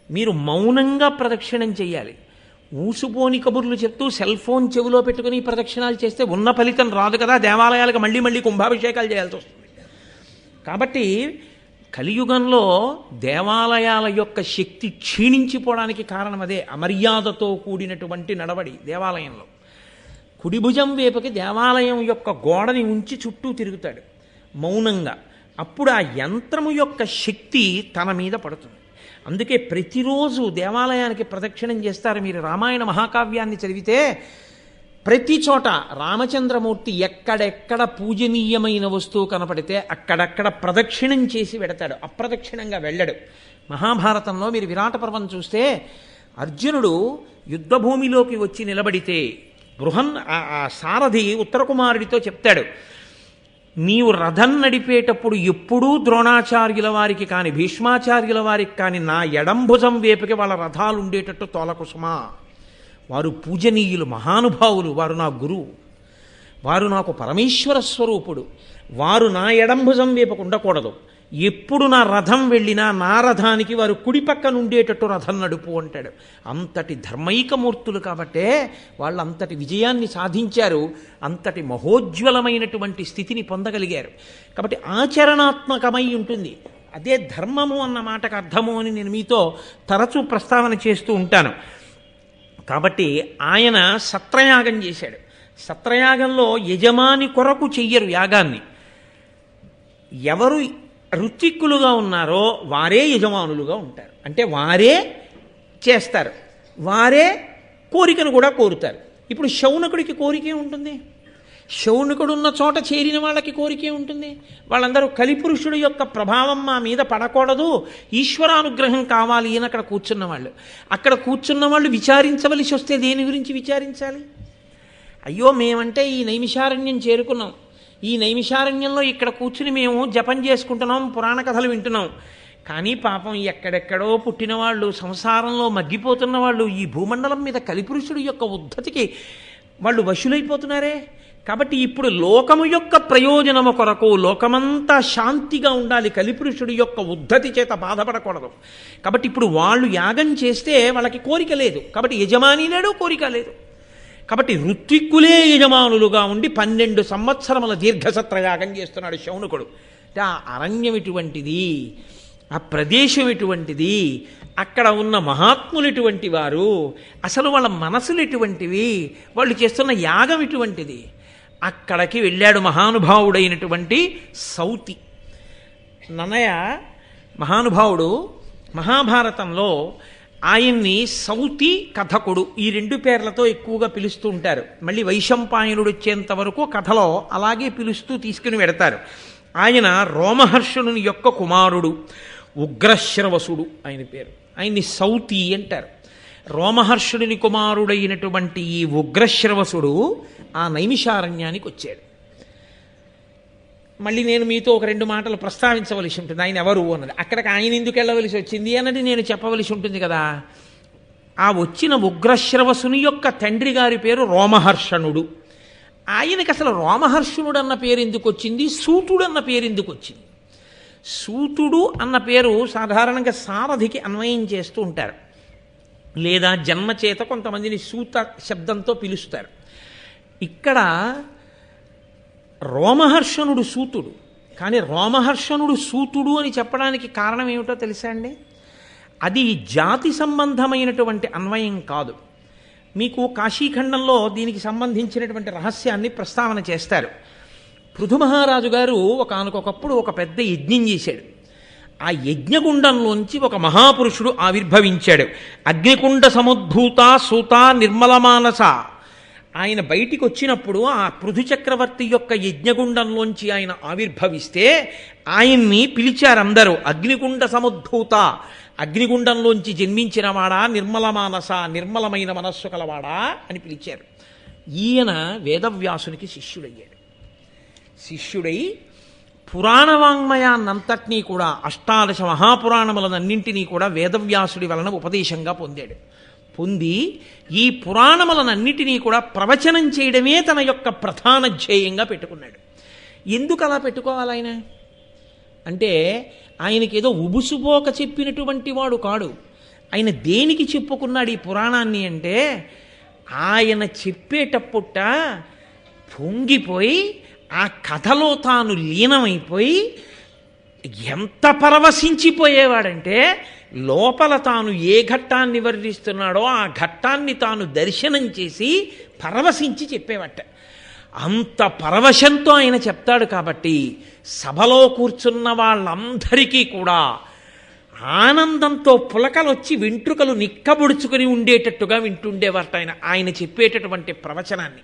Speaker 1: మీరు మౌనంగా ప్రదక్షిణం చేయాలి. ఊసుపోని కబుర్లు చెప్తూ సెల్ ఫోన్ చెవిలో పెట్టుకుని ప్రదక్షిణాలు చేస్తే ఉన్న ఫలితం రాదు కదా. దేవాలయాలకు మళ్ళీ మళ్ళీ కుంభాభిషేకాలు చేయాల్సి వస్తుంది. కాబట్టి కలియుగంలో దేవాలయాల యొక్క శక్తి క్షీణించిపోవడానికి కారణం అదే. అమర్యాదతో కూడినటువంటి నడవడి దేవాలయంలో. కుడి భుజం వైపుకి దేవాలయం యొక్క గోడని ఉంచి చుట్టూ తిరుగుతాడు మౌనంగా. అప్పుడు ఆ యంత్రము యొక్క శక్తి తన మీద పడుతుంది. అందుకే ప్రతిరోజు దేవాలయానికి ప్రదక్షిణం చేస్తారు. మీరు రామాయణ మహాకావ్యాన్ని చదివితే ప్రతి చోట రామచంద్రమూర్తి ఎక్కడెక్కడ పూజనీయమైన వస్తువు కనపడితే అక్కడక్కడ ప్రదక్షిణం చేసి వెడతాడు, అప్రదక్షిణంగా వెళ్ళడు. మహాభారతంలో మీరు విరాట పర్వం చూస్తే అర్జునుడు యుద్ధభూమిలోకి వచ్చి నిలబడితే ఆ సారథి ఉత్తరకుమారుడితో చెప్తాడు, నీవు రథం నడిపేటప్పుడు ఎప్పుడూ ద్రోణాచార్యుల వారికి కానీ భీష్మాచార్యుల వారికి కానీ నా ఎడం భుజం వేపుకి వాళ్ళ రథాలు ఉండేటట్టు తోలకుసుమా. వారు పూజనీయులు, మహానుభావులు, వారు నా గురువు, వారు నాకు పరమేశ్వర స్వరూపుడు. వారు నా ఎడం భుజం వేపుకు ఉండకూడదు. ఎప్పుడు నా రథం వెళ్ళినా నా రథానికి వారు కుడి పక్కన ఉండేటట్టు రథం నడుపు అంటాడు. అంతటి ధర్మైకమూర్తులు కాబట్టే వాళ్ళు అంతటి విజయాన్ని సాధించారు, అంతటి మహోజ్వలమైనటువంటి స్థితిని పొందగలిగారు. కాబట్టి ఆచరణాత్మకమై ఉంటుంది. అదే ధర్మము అన్న మాటకు అర్థము అని నేను మీతో తరచూ ప్రస్తావన చేస్తూ ఉంటాను. కాబట్టి ఆయన సత్రయాగం చేశాడు. సత్రయాగంలో యజమాని కొరకు చెయ్యరు యాగాన్ని. ఎవరు ఋత్విక్కులుగా ఉన్నారో వారే యజమానులుగా ఉంటారు. అంటే వారే చేస్తారు, వారే కోరికను కూడా కోరుతారు. ఇప్పుడు శౌనకుడికి కోరికే ఉంటుంది. శౌనకుడున్న చోట చేరిన వాళ్ళకి కోరికే ఉంటుంది. వాళ్ళందరూ కలిపురుషుడు యొక్క ప్రభావం మా మీద పడకూడదు, ఈశ్వరానుగ్రహం కావాలి అని అక్కడ కూర్చున్నవాళ్ళు. అక్కడ కూర్చున్న వాళ్ళు విచారించవలసి వస్తే దేని గురించి విచారించాలి? అయ్యో మేమంటే ఈ నైమిషారణ్యం చేరుకున్నాం, ఈ నైమిషారణ్యంలో ఇక్కడ కూర్చుని మేము జపం చేసుకుంటున్నాం, పురాణ కథలు వింటున్నాం. కానీ పాపం ఎక్కడెక్కడో పుట్టిన వాళ్ళు, సంసారంలో మగ్గిపోతున్న వాళ్ళు ఈ భూమండలం మీద కలిపురుషుడు యొక్క ఉద్ధతికి వాళ్ళు వశులైపోతున్నారే. కాబట్టి ఇప్పుడు లోకము యొక్క ప్రయోజనము కొరకు, లోకమంతా శాంతిగా ఉండాలి, కలిపురుషుడు యొక్క ఉద్ధతి చేత బాధపడకూడదు. కాబట్టి ఇప్పుడు వాళ్ళు యాగం చేస్తే వాళ్ళకి కోరిక లేదు, కాబట్టి యజమాని లేడు, కోరిక లేదు. కాబట్టి ఋత్విక్కులే యజమానులుగా ఉండి 12 సంవత్సరముల దీర్ఘసత్ర యాగం చేస్తున్నాడు శౌనకుడు. అంటే ఆ అరణ్యం ఎటువంటిది, ఆ ప్రదేశం ఎటువంటిది, అక్కడ ఉన్న మహాత్ములు ఎటువంటి వారు, అసలు వాళ్ళ మనసులు ఎటువంటివి, వాళ్ళు చేస్తున్న యాగం ఎటువంటిది. అక్కడికి వెళ్ళాడు మహానుభావుడైనటువంటి సౌతి. నన్నయ్య మహానుభావుడు మహాభారతంలో ఆయన్ని సౌతి కథకుడు ఈ 2 పేర్లతో ఎక్కువగా పిలుస్తూ ఉంటారు. మళ్ళీ వైశంపాయనుడు వచ్చేంత వరకు కథలో అలాగే పిలుస్తూ తీసుకుని వెడతారు. ఆయన రోమహర్షణుని యొక్క కుమారుడు, ఉగ్రశ్రవసుడు ఆయన పేరు. ఆయన్ని సౌతి అంటారు. రోమహర్షుడిని కుమారుడైనటువంటి ఈ ఉగ్రశ్రవసుడు ఆ నైమిషారణ్యానికి వచ్చాడు. మళ్ళీ నేను మీతో ఒక 2 మాటలు ప్రస్తావించవలసి ఉంటుంది. ఆయన ఎవరు అన్నది, అక్కడికి ఆయన ఎందుకు వెళ్ళవలసి వచ్చింది అన్నది నేను చెప్పవలసి ఉంటుంది కదా. ఆ వచ్చిన ఉగ్రశ్రవసుని యొక్క తండ్రి గారి పేరు రోమహర్షణుడు. ఆయనకి అసలు రోమహర్షణుడు అన్న పేరు ఎందుకు వచ్చింది, సూతుడు అన్న పేరు ఎందుకు వచ్చింది? సూతుడు అన్న పేరు సాధారణంగా సారథికి అన్వయం చేస్తూ ఉంటారు, లేదా జన్మచేత కొంతమందిని సూత శబ్దంతో పిలుస్తారు. ఇక్కడ రోమహర్షణుడు సూతుడు, కానీ రోమహర్షణుడు సూతుడు అని చెప్పడానికి కారణం ఏమిటో తెలుసా అండి? అది జాతి సంబంధమైనటువంటి అన్వయం కాదు. మీకు కాశీఖండంలో దీనికి సంబంధించినటువంటి రహస్యాన్ని ప్రస్తావన చేస్తారు. పృథు మహారాజు గారు ఒకానొకప్పుడు ఒక పెద్ద యజ్ఞం చేశాడు. ఆ యజ్ఞగుండంలోంచి ఒక మహాపురుషుడు ఆవిర్భవించాడు. అగ్నికుండ సముద్భూత సూత నిర్మలమానస. ఆయన బయటికి వచ్చినప్పుడు ఆ పృథు చక్రవర్తి యొక్క యజ్ఞగుండంలోంచి ఆయన ఆవిర్భవిస్తే ఆయన్ని పిలిచారు అందరూ, అగ్నికుండ సముద్భూత, అగ్నిగుండంలోంచి జన్మించినవాడా, నిర్మలమానస, నిర్మలమైన మనస్సు కలవాడా అని పిలిచారు. ఈయన వేదవ్యాసునికి శిష్యుడయ్యాడు. శిష్యుడై పురాణవాంగ్మయాన్నంతటినీ కూడా, 18 మహాపురాణములనన్నింటినీ కూడా వేదవ్యాసుడి వలన ఉపదేశంగా పొందాడు. పొంది ఈ పురాణములనన్నిటినీ కూడా ప్రవచనం చేయడమే తన యొక్క ప్రధాన ధ్యేయంగా పెట్టుకున్నాడు. ఎందుకు అలా పెట్టుకోవాలి ఆయన అంటే, ఆయనకేదో ఉబుసుపోక చెప్పినటువంటి వాడు కాడు. ఆయన దేనికి చెప్పుకున్నాడు ఈ పురాణాన్ని అంటే, ఆయన చెప్పేటప్పుట పొంగిపోయి ఆ కథలో తాను లీనమైపోయి ఎంత పరవశించిపోయేవాడంటే, లోపల తాను ఏ ఘట్టాన్ని వర్ణిస్తున్నాడో ఆ ఘట్టాన్ని తాను దర్శనం చేసి పరవశించి చెప్పేవట. అంత పరవశంతో ఆయన చెప్తాడు. కాబట్టి సభలో కూర్చున్న వాళ్ళందరికీ కూడా ఆనందంతో పులకలొచ్చి వెంట్రుకలు నిక్కబుడుచుకుని ఉండేటట్టుగా వింటుండేవారట ఆయన చెప్పేటటువంటి ప్రవచనాన్ని.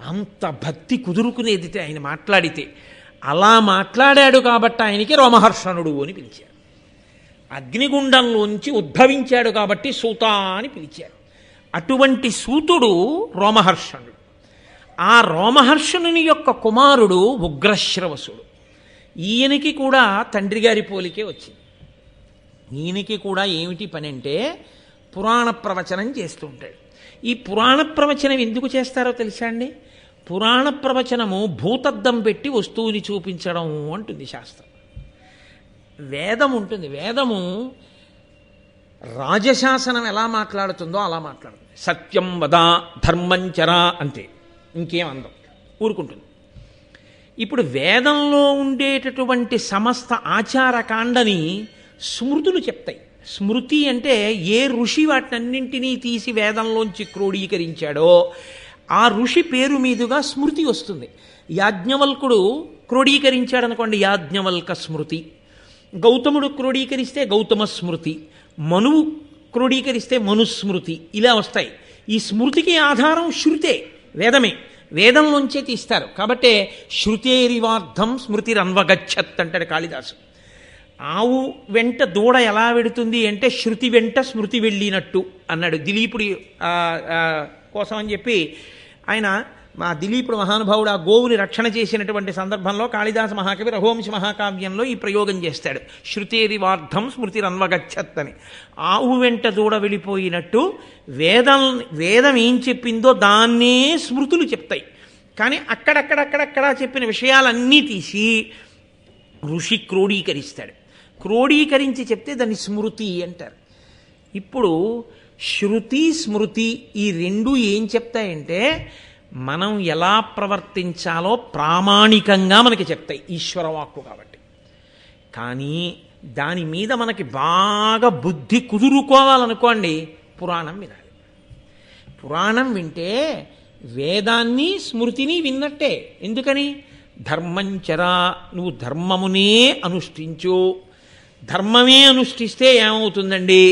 Speaker 1: అంత భక్తి కుదురుకునేది ఆయన మాట్లాడితే. అలా మాట్లాడాడు కాబట్టి ఆయనకి రోమహర్షణుడు అని పిలిచారు. అగ్నిగుండంలోంచి ఉద్భవించాడు కాబట్టి సూత అని పిలిచారు. అటువంటి సూతుడు రోమహర్షణుడు. ఆ రోమహర్షణుని యొక్క కుమారుడు ఉగ్రశ్రవసుడు. ఈయనకి కూడా తండ్రి గారి పోలికే వచ్చింది. ఈయనకి కూడా ఏమిటి పని అంటే, పురాణ ప్రవచనం చేస్తూ ఉంటాడు. ఈ పురాణ ప్రవచనం ఎందుకు చేస్తారో తెలుసా అండి? పురాణ ప్రవచనము భూతద్దం పెట్టి వస్తువుని చూపించడం అంటుంది శాస్త్రం. వేదం ఉంటుంది, వేదము రాజశాసనం ఎలా మాట్లాడుతుందో అలా మాట్లాడుతుంది. సత్యం వద ధర్మం చర అంతే, ఇంకేం అందం, ఊరుకుంటుంది. ఇప్పుడు వేదంలో ఉండేటటువంటి సమస్త ఆచారకాండని స్మృతులు చెప్తాయి. స్మృతి అంటే ఏ ఋషి వాటినన్నింటినీ తీసి వేదంలోంచి క్రోడీకరించాడో ఆ ఋషి పేరు మీదుగా స్మృతి వస్తుంది. యాజ్ఞవల్కుడు క్రోడీకరించాడనుకోండి, యాజ్ఞవల్క స్మృతి. గౌతముడు క్రోడీకరిస్తే గౌతమ స్మృతి. మనువు క్రోడీకరిస్తే మనుస్మృతి. ఇలా వస్తాయి. ఈ స్మృతికి ఆధారం శృతే, వేదమే. వేదంలోంచే తీస్తారు. కాబట్టే శృతేరివార్థం స్మృతిరన్వగచ్చత్ అంటాడు కాళిదాసు. ఆవు వెంట దూడ ఎలా వెడుతుంది అంటే శృతి వెంట స్మృతి వెళ్ళినట్టు అన్నాడు దిలీపుడి కోసం అని చెప్పి ఆయన మా దిలీపుడు మహానుభావుడు ఆ గోవుని రక్షణ చేసినటువంటి సందర్భంలో కాళిదాస మహాకవి రఘువంశ మహాకావ్యంలో ఈ ప్రయోగం చేస్తాడు. శృతేరివార్థం స్మృతిరన్వగచ్చత్ అని. ఆవు వెంట దూడ వెళ్ళిపోయినట్టు వేదం ఏం చెప్పిందో దాన్నే స్మృతులు చెప్తాయి. కానీ అక్కడక్కడ చెప్పిన విషయాలన్నీ తీసి ఋషి క్రోడీకరిస్తాడు. క్రోడీకరించి చెప్తే దాన్ని స్మృతి అంటారు. ఇప్పుడు శృతి స్మృతి ఈ రెండు ఏం చెప్తాయంటే మనం ఎలా ప్రవర్తించాలో ప్రామాణికంగా మనకి చెప్తాయి, ఈశ్వరవాక్కు కాబట్టి. కానీ దాని మీద మనకి బాగా బుద్ధి కుదురుకోవాలనుకోండి, పురాణం వినాలి. పురాణం వింటే వేదాన్ని స్మృతిని విన్నట్టే. ఎందుకని? ధర్మంచరా, నువ్వు ధర్మమునే అనుష్ఠించు. ధర్మమే అనుష్ఠిస్తే ఏమవుతుందండి?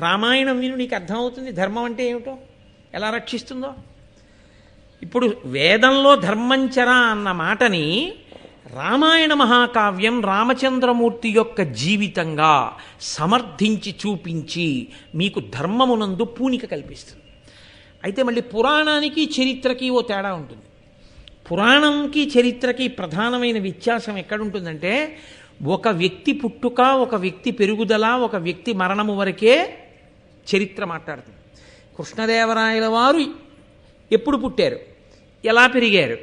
Speaker 1: రామాయణం విను, నీకు అర్థమవుతుంది ధర్మం అంటే ఏమిటో, ఎలా రక్షిస్తుందో. ఇప్పుడు వేదంలో ధర్మంచర అన్న మాటని రామాయణ మహాకావ్యం రామచంద్రమూర్తి యొక్క జీవితంగా సమర్థించి చూపించి మీకు ధర్మమునందు పూనిక కల్పిస్తుంది. అయితే మళ్ళీ పురాణానికి చరిత్రకి ఓ తేడా ఉంటుంది. పురాణంకి చరిత్రకి ప్రధానమైన వ్యత్యాసం ఎక్కడుంటుందంటే, ఒక వ్యక్తి పుట్టుక, ఒక వ్యక్తి పెరుగుదల, ఒక వ్యక్తి మరణము వరకే చరిత్ర మాట్లాడుతుంది. కృష్ణదేవరాయల వారు ఎప్పుడు పుట్టారు, ఎలా పెరిగారు,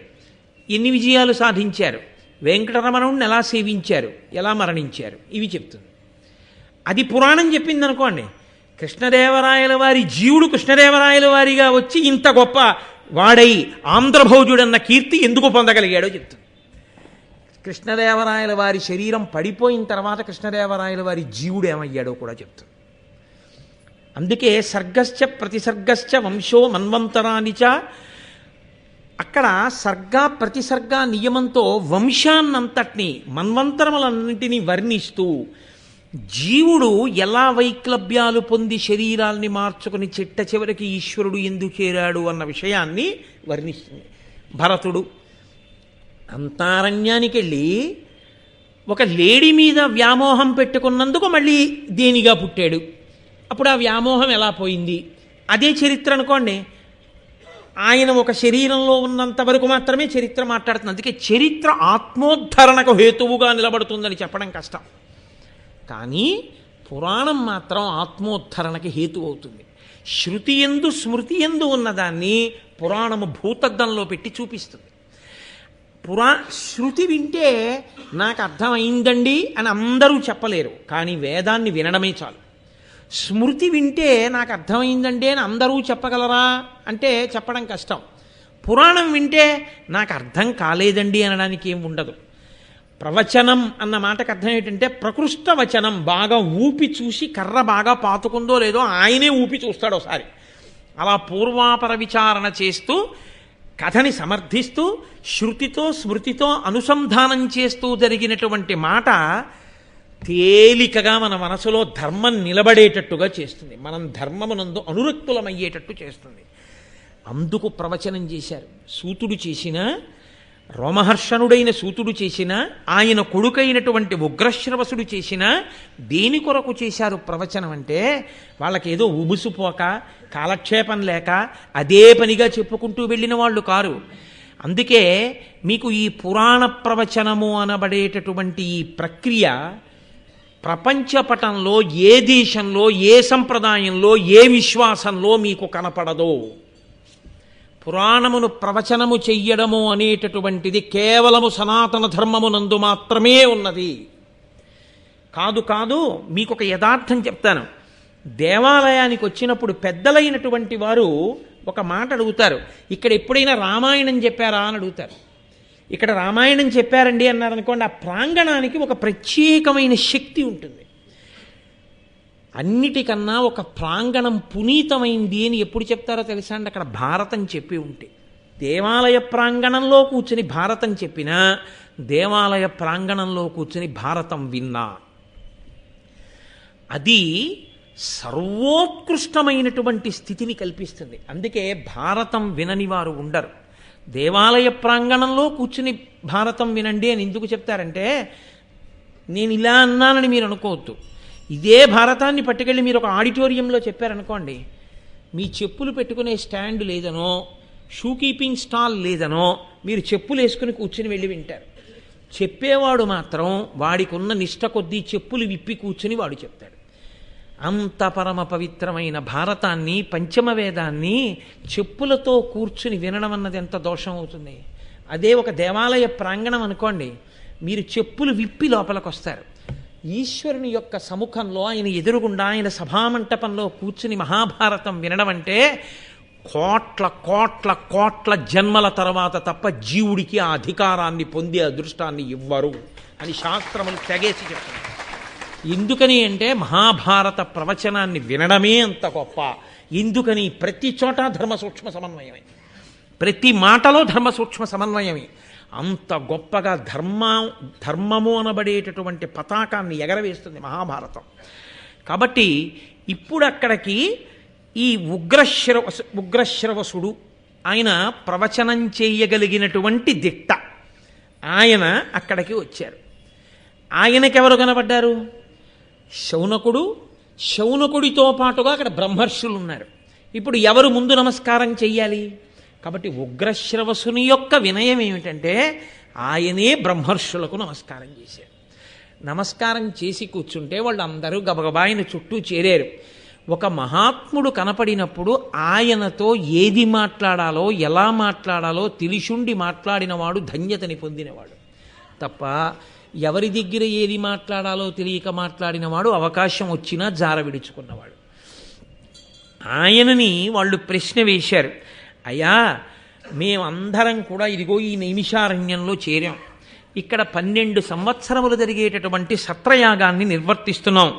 Speaker 1: ఎన్ని విజయాలు సాధించారు, వెంకటరమణుడిని ఎలా సేవించారు, ఎలా మరణించారు, ఇవి చెప్తుంది. అది పురాణం చెప్పింది అనుకోండి. కృష్ణదేవరాయల వారి జీవుడు కృష్ణదేవరాయల వారిగా వచ్చి ఇంత గొప్ప వాడై ఆంధ్రభోజుడన్న కీర్తి ఎందుకు పొందగలిగాడో చెప్తుంది. కృష్ణదేవరాయల వారి శరీరం పడిపోయిన తర్వాత కృష్ణదేవరాయల వారి జీవుడు ఏమయ్యాడో కూడా చెప్తుంది. అందుకే సర్గశ్చ ప్రతిసర్గశ్చ వంశో మన్వంతరానిచ, అక్కడ సర్గ ప్రతిసర్గ నియమంతో వంశాన్నంతటినీ మన్వంతరములన్నింటినీ వర్ణిస్తూ జీవుడు ఎలా వైక్లభ్యాలు పొంది శరీరాల్ని మార్చుకుని చిట్ట చివరికి ఈశ్వరుడు ఎందుకు చేరాడు అన్న విషయాన్ని వర్ణిస్తుంది. భరతుడు అంతారణ్యానికి వెళ్ళి ఒక లేడీ మీద వ్యామోహం పెట్టుకున్నందుకు మళ్ళీ దేనిగా పుట్టాడు. అప్పుడు ఆ వ్యామోహం ఎలా పోయింది, అదే చరిత్ర అనుకోండి. ఆయన ఒక శరీరంలో ఉన్నంత వరకు మాత్రమే చరిత్ర మాట్లాడుతుంది. అందుకే చరిత్ర ఆత్మోద్ధరణకు హేతువుగా నిలబడుతుందని చెప్పడం కష్టం. కానీ పురాణం మాత్రం ఆత్మోద్ధరణకి హేతు అవుతుంది. శృతి యందు స్మృతి యందు ఉన్నదాన్ని పురాణము భూతద్దంలో పెట్టి చూపిస్తుంది. శృతి వింటే నాకు అర్థమైందండి అని అందరూ చెప్పలేరు, కానీ వేదాన్ని వినడమే చాలు. స్మృతి వింటే నాకు అర్థమైందండి అని అందరూ చెప్పగలరా అంటే చెప్పడం కష్టం. పురాణం వింటే నాకు అర్థం కాలేదండి అనడానికి ఏం ఉండదు. ప్రవచనం అన్న మాటకు అర్థం ఏంటంటే ప్రకృష్ట వచనం, బాగా ఊపి చూసి కర్ర బాగా పాతుకుందో లేదో ఆయనే ఊపి చూస్తాడు ఒకసారి. అలా పూర్వాపర విచారణ చేస్తూ కథని సమర్థిస్తూ శృతితో స్మృతితో అనుసంధానం చేస్తూ జరిగినటువంటి మాట తేలికగా మన మనసులో ధర్మం నిలబడేటట్టుగా చేస్తుంది, మనం ధర్మమునందు అనురక్తులమయ్యేటట్టు చేస్తుంది. అందుకు ప్రవచనం చేశారు. సూతుడు చేసిన, రోమహర్షణుడైన సూతుడు చేసిన, ఆయన కొడుకైనటువంటి ఉగ్రశ్రవసుడు చేసిన, దేని కొరకు చేశారు ప్రవచనం అంటే వాళ్ళకేదో ఉబుసుపోక కాలక్షేపం లేక అదే పనిగా చెప్పుకుంటూ వెళ్ళిన వాళ్ళు కారు. అందుకే మీకు ఈ పురాణ ప్రవచనము అనబడేటటువంటి ఈ ప్రక్రియ ప్రపంచపటంలో ఏ దేశంలో, ఏ సంప్రదాయంలో, ఏ విశ్వాసంలో మీకు కనపడదో. పురాణమును ప్రవచనము చెయ్యడము అనేటటువంటిది కేవలము సనాతన ధర్మమునందు మాత్రమే ఉన్నది. కాదు, మీకు ఒక యథార్థం చెప్తాను. దేవాలయానికి వచ్చినప్పుడు పెద్దలైనటువంటి వారు ఒక మాట అడుగుతారు, ఇక్కడ ఎప్పుడైనా రామాయణం చెప్పారా అని అడుగుతారు. ఇక్కడ రామాయణం చెప్పారండి అన్నారనుకోండి, ఆ ప్రాంగణానికి ఒక ప్రత్యేకమైన శక్తి ఉంటుంది. అన్నిటికన్నా ఒక ప్రాంగణం పునీతమైంది అని ఎప్పుడు చెప్తారో తెలుసా అండి? అక్కడ భారతం చెప్పి ఉంటే. దేవాలయ ప్రాంగణంలో కూర్చుని భారతం చెప్పినా, దేవాలయ ప్రాంగణంలో కూర్చుని భారతం విన్నా, అది సర్వోత్కృష్టమైనటువంటి స్థితిని కల్పిస్తుంది. అందుకే భారతం వినని వారు ఉండరు. దేవాలయ ప్రాంగణంలో కూర్చుని భారతం వినండి అని ఎందుకు చెప్తారంటే, నేను ఇలా అన్నానని మీరు అనుకోవద్దు. ఇదే భారతాన్ని పట్టుకెళ్ళి మీరు ఒక ఆడిటోరియంలో చెప్పారనుకోండి, మీ చెప్పులు పెట్టుకునే స్టాండ్ లేదనో, షూ కీపింగ్ స్టాల్ లేదనో మీరు చెప్పులు వేసుకుని కూర్చుని వెళ్ళి వింటారు. చెప్పేవాడు మాత్రం వాడికి ఉన్న నిష్ట కొద్దీ చెప్పులు విప్పి కూర్చుని వాడు చెప్తాడు. అంత పరమ పవిత్రమైన భారతాన్ని, పంచమ వేదాన్ని చెప్పులతో కూర్చుని వినడం అన్నది ఎంత దోషం అవుతుంది. అదే ఒక దేవాలయ ప్రాంగణం అనుకోండి, మీరు చెప్పులు విప్పి లోపలికి వస్తారు. ఈశ్వరుని యొక్క సముఖంలో, ఆయన ఎదురుగుండా, ఆయన సభామంటపంలో కూర్చుని మహాభారతం వినడం అంటే కోట్ల కోట్ల కోట్ల జన్మల తర్వాత తప్ప జీవుడికి ఆ అధికారాన్ని పొందే అదృష్టాన్ని ఇవ్వరు అని శాస్త్రములు తెగేసి చెప్తున్నారు. ఎందుకని అంటే మహాభారత ప్రవచనాన్ని వినడమే అంత గొప్ప. ఎందుకని? ప్రతి చోట ధర్మ సూక్ష్మ సమన్వయమే, ప్రతి మాటలో ధర్మ సూక్ష్మ సమన్వయమే. అంత గొప్పగా ధర్మము అనబడేటటువంటి పతాకాన్ని ఎగరవేస్తుంది మహాభారతం. కాబట్టి ఇప్పుడు అక్కడికి ఈ ఉగ్రశ్రవసుడు ఆయన ప్రవచనం చేయగలిగినటువంటి దిట్ట ఆయన అక్కడికి వచ్చారు. ఆయనకెవరు కనబడ్డారు? శౌనకుడు, శౌనకుడితో పాటుగా అక్కడ బ్రహ్మర్షులు ఉన్నారు. ఇప్పుడు ఎవరు ముందు నమస్కారం చెయ్యాలి? కాబట్టి ఉగ్రశ్రవసుని యొక్క వినయం ఏమిటంటే ఆయనే బ్రహ్మర్షులకు నమస్కారం చేశారు. నమస్కారం చేసి కూర్చుంటే వాళ్ళందరూ గబగబా ఆయన చుట్టూ చేరారు. ఒక మహాత్ముడు కనపడినప్పుడు ఆయనతో ఏది మాట్లాడాలో, ఎలా మాట్లాడాలో తెలిసుండి మాట్లాడినవాడు ధన్యతని పొందినవాడు తప్ప ఎవరి దగ్గర ఏది మాట్లాడాలో తెలియక మాట్లాడినవాడు అవకాశం వచ్చినా జార విడుచుకున్నవాడు. ఆయనని వాళ్ళు ప్రశ్న వేశారు, అయ్యా మేమందరం కూడా ఇదిగో ఈ నైమిషారణ్యంలో చేరాం, ఇక్కడ 12 సంవత్సరములు జరిగేటటువంటి సత్రయాగాన్ని నిర్వర్తిస్తున్నాం,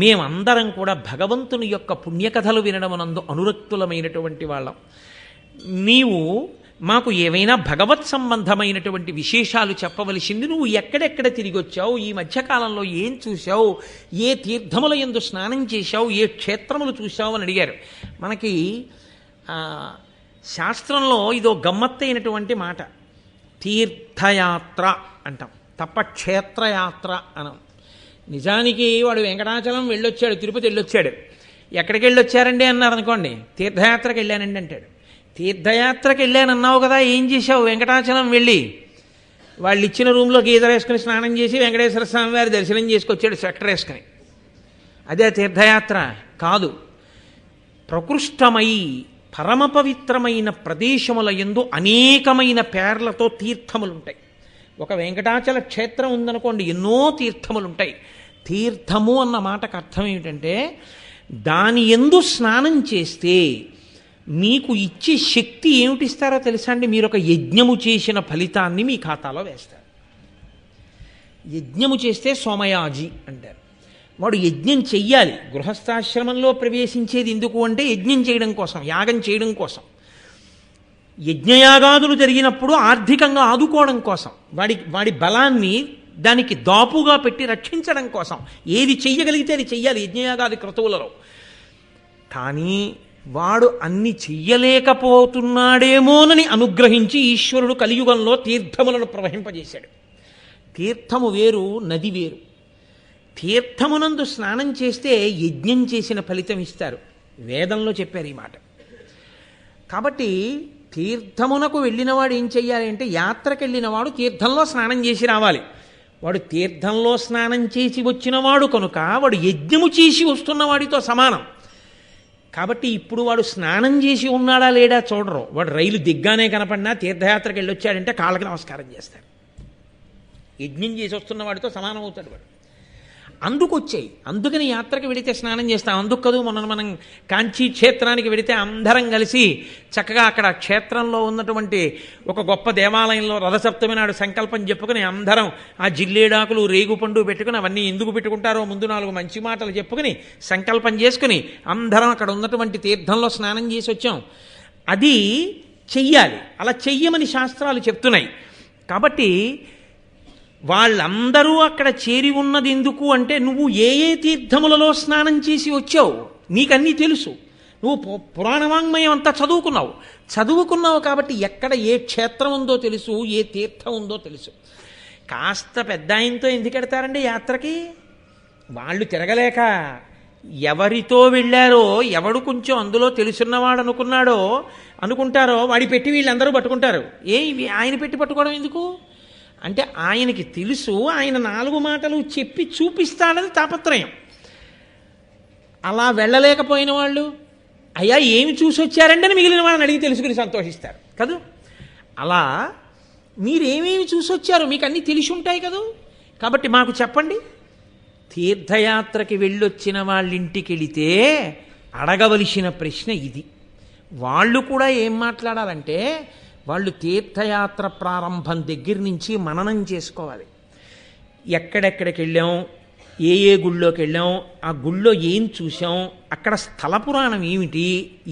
Speaker 1: మేమందరం కూడా భగవంతుని యొక్క పుణ్యకథలు వినడమనందు అనురక్తులమైనటువంటి వాళ్ళం. నీవు మాకు ఏవైనా భగవత్ సంబంధమైనటువంటి విశేషాలు చెప్పవలసింది. నువ్వు ఎక్కడెక్కడ తిరిగి వచ్చావు, ఈ మధ్యకాలంలో ఏం చూశావు, ఏ తీర్థముల యందు స్నానం చేశావు, ఏ క్షేత్రములు చూశావు అని అడిగారు. మనకి శాస్త్రంలో ఇదో గమ్మత్తైనటువంటి మాట, తీర్థయాత్ర అంటాం తప్ప క్షేత్రయాత్ర అనం. నిజానికి వాడు వెంకటాచలం వెళ్ళొచ్చాడు, తిరుపతి వెళ్ళొచ్చాడు. ఎక్కడికి వెళ్ళొచ్చారండి అన్నారు అనుకోండి, తీర్థయాత్రకి వెళ్ళానండి అంటాడు. తీర్థయాత్రకి వెళ్ళానన్నావు కదా, ఏం చేశావు? వెంకటాచలం వెళ్ళి వాళ్ళు ఇచ్చిన రూమ్లో గీజర్ వేసుకుని స్నానం చేసి వెంకటేశ్వర స్వామి వారి దర్శనం చేసుకొచ్చాడు స్వెటర్ వేసుకుని. అదే తీర్థయాత్ర కాదు. ప్రకృష్టమై పరమ పవిత్రమైన ప్రదేశముల యందు అనేకమైన పేర్లతో తీర్థములుంటాయి. ఒక వెంకటాచల క్షేత్రం ఉందనుకోండి, ఎన్నో తీర్థములుంటాయి. తీర్థము అన్న మాటకు అర్థం ఏమిటంటే దాని యందు స్నానం చేస్తే మీకు ఇచ్చే శక్తి ఏమిటిస్తారో తెలుసా అండి? మీరు ఒక యజ్ఞము చేసిన ఫలితాన్ని మీ ఖాతాలో వేస్తారు. యజ్ఞము చేస్తే సోమయాజి అంటారు. వాడు యజ్ఞం చెయ్యాలి. గృహస్థాశ్రమంలో ప్రవేశించేది ఎందుకు అంటే యజ్ఞం చేయడం కోసం, యాగం చేయడం కోసం. యజ్ఞయాగాదులు జరిగినప్పుడు ఆర్థికంగా ఆదుకోవడం కోసం, వాడి బలాన్ని దానికి దాపుగా పెట్టి రక్షించడం కోసం. ఏది చెయ్యగలిగితే అది చెయ్యాలి యజ్ఞయాగాది క్రతువులలో. కానీ వాడు అన్ని చెయ్యలేకపోతున్నాడేమోనని అనుగ్రహించి ఈశ్వరుడు కలియుగంలో తీర్థములను ప్రవహింపజేశాడు. తీర్థము వేరు, నది వేరు. తీర్థమునందు స్నానం చేస్తే యజ్ఞం చేసిన ఫలితం ఇస్తారు. వేదంలో చెప్పారు ఈ మాట. కాబట్టి తీర్థమునకు వెళ్ళినవాడు ఏం చెయ్యాలి అంటే, యాత్రకు వెళ్ళినవాడు తీర్థంలో స్నానం చేసి రావాలి. వాడు తీర్థంలో స్నానం చేసి వచ్చినవాడు కనుక వాడు యజ్ఞము చేసి వస్తున్నవాడితో సమానం. కాబట్టి ఇప్పుడు వాడు స్నానం చేసి ఉన్నాడా లేడా చూడరు. వాడు రైలు దిగ్గానే కనపడినా తీర్థయాత్రకు వెళ్ళొచ్చాడంటే కాళ్ళకి నమస్కారం చేస్తాడు. యజ్ఞం చేసి వస్తున్న వాడితో సమానం అవుతాడు వాడు. అందుకని యాత్రకు వెళితే స్నానం చేస్తాం. అందుకు కదూ మనం కాంచీ క్షేత్రానికి వెళితే అందరం కలిసి చక్కగా అక్కడ క్షేత్రంలో ఉన్నటువంటి ఒక గొప్ప దేవాలయంలో రథసప్తమి నాడు సంకల్పం చెప్పుకుని అందరం ఆ జిల్లేడాకులు రేగుపండు పెట్టుకుని, అవన్నీ ఎందుకు పెట్టుకుంటారో ముందు 4 మంచి మాటలు చెప్పుకుని సంకల్పం చేసుకుని అందరం అక్కడ ఉన్నటువంటి తీర్థంలో స్నానం చేసి వచ్చాం. అది చెయ్యాలి. అలా చెయ్యమని శాస్త్రాలు చెప్తున్నాయి. కాబట్టి వాళ్ళందరూ అక్కడ చేరి ఉన్నది ఎందుకు అంటే, నువ్వు ఏ ఏ తీర్థములలో స్నానం చేసి వచ్చావు నీకన్నీ తెలుసు. నువ్వు పురాణవాంగ్మయం అంతా చదువుకున్నావు కాబట్టి ఎక్కడ ఏ క్షేత్రం ఉందో తెలుసు, ఏ తీర్థం ఉందో తెలుసు. కాస్త పెద్ద ఆయనతో ఎందుకు ఎడతారండి యాత్రకి? వాళ్ళు తిరగలేక ఎవరితో వెళ్ళారో, ఎవడు కొంచెం అందులో తెలుసున్నవాడు అనుకుంటారో వాడి పెట్టి వీళ్ళందరూ పట్టుకుంటారు. ఆయన పెట్టి పట్టుకోవడం ఎందుకు అంటే ఆయనకి తెలుసు, ఆయన 4 మాటలు చెప్పి చూపిస్తాడని తాపత్రయం. అలా వెళ్ళలేకపోయిన వాళ్ళు అయ్యా ఏమి చూసి వచ్చారంటే అని మిగిలిన వాళ్ళని అడిగి తెలుసుకుని సంతోషిస్తారు కదూ. అలా మీరేమేమి చూసి వచ్చారు మీకు అన్నీ తెలిసి ఉంటాయి కదూ. కాబట్టి మాకు చెప్పండి. తీర్థయాత్రకి వెళ్ళొచ్చిన వాళ్ళింటికి వెళితే అడగవలసిన ప్రశ్న ఇది. వాళ్ళు కూడా ఏం మాట్లాడాలంటే వాళ్ళు తీర్థయాత్ర ప్రారంభం దగ్గర నుంచి మననం చేసుకోవాలి. ఎక్కడెక్కడికి వెళ్ళాం, ఏ గుళ్ళోకి వెళ్ళాం, ఆ గుళ్ళో ఏం చూసాం, అక్కడ స్థల పురాణం ఏమిటి,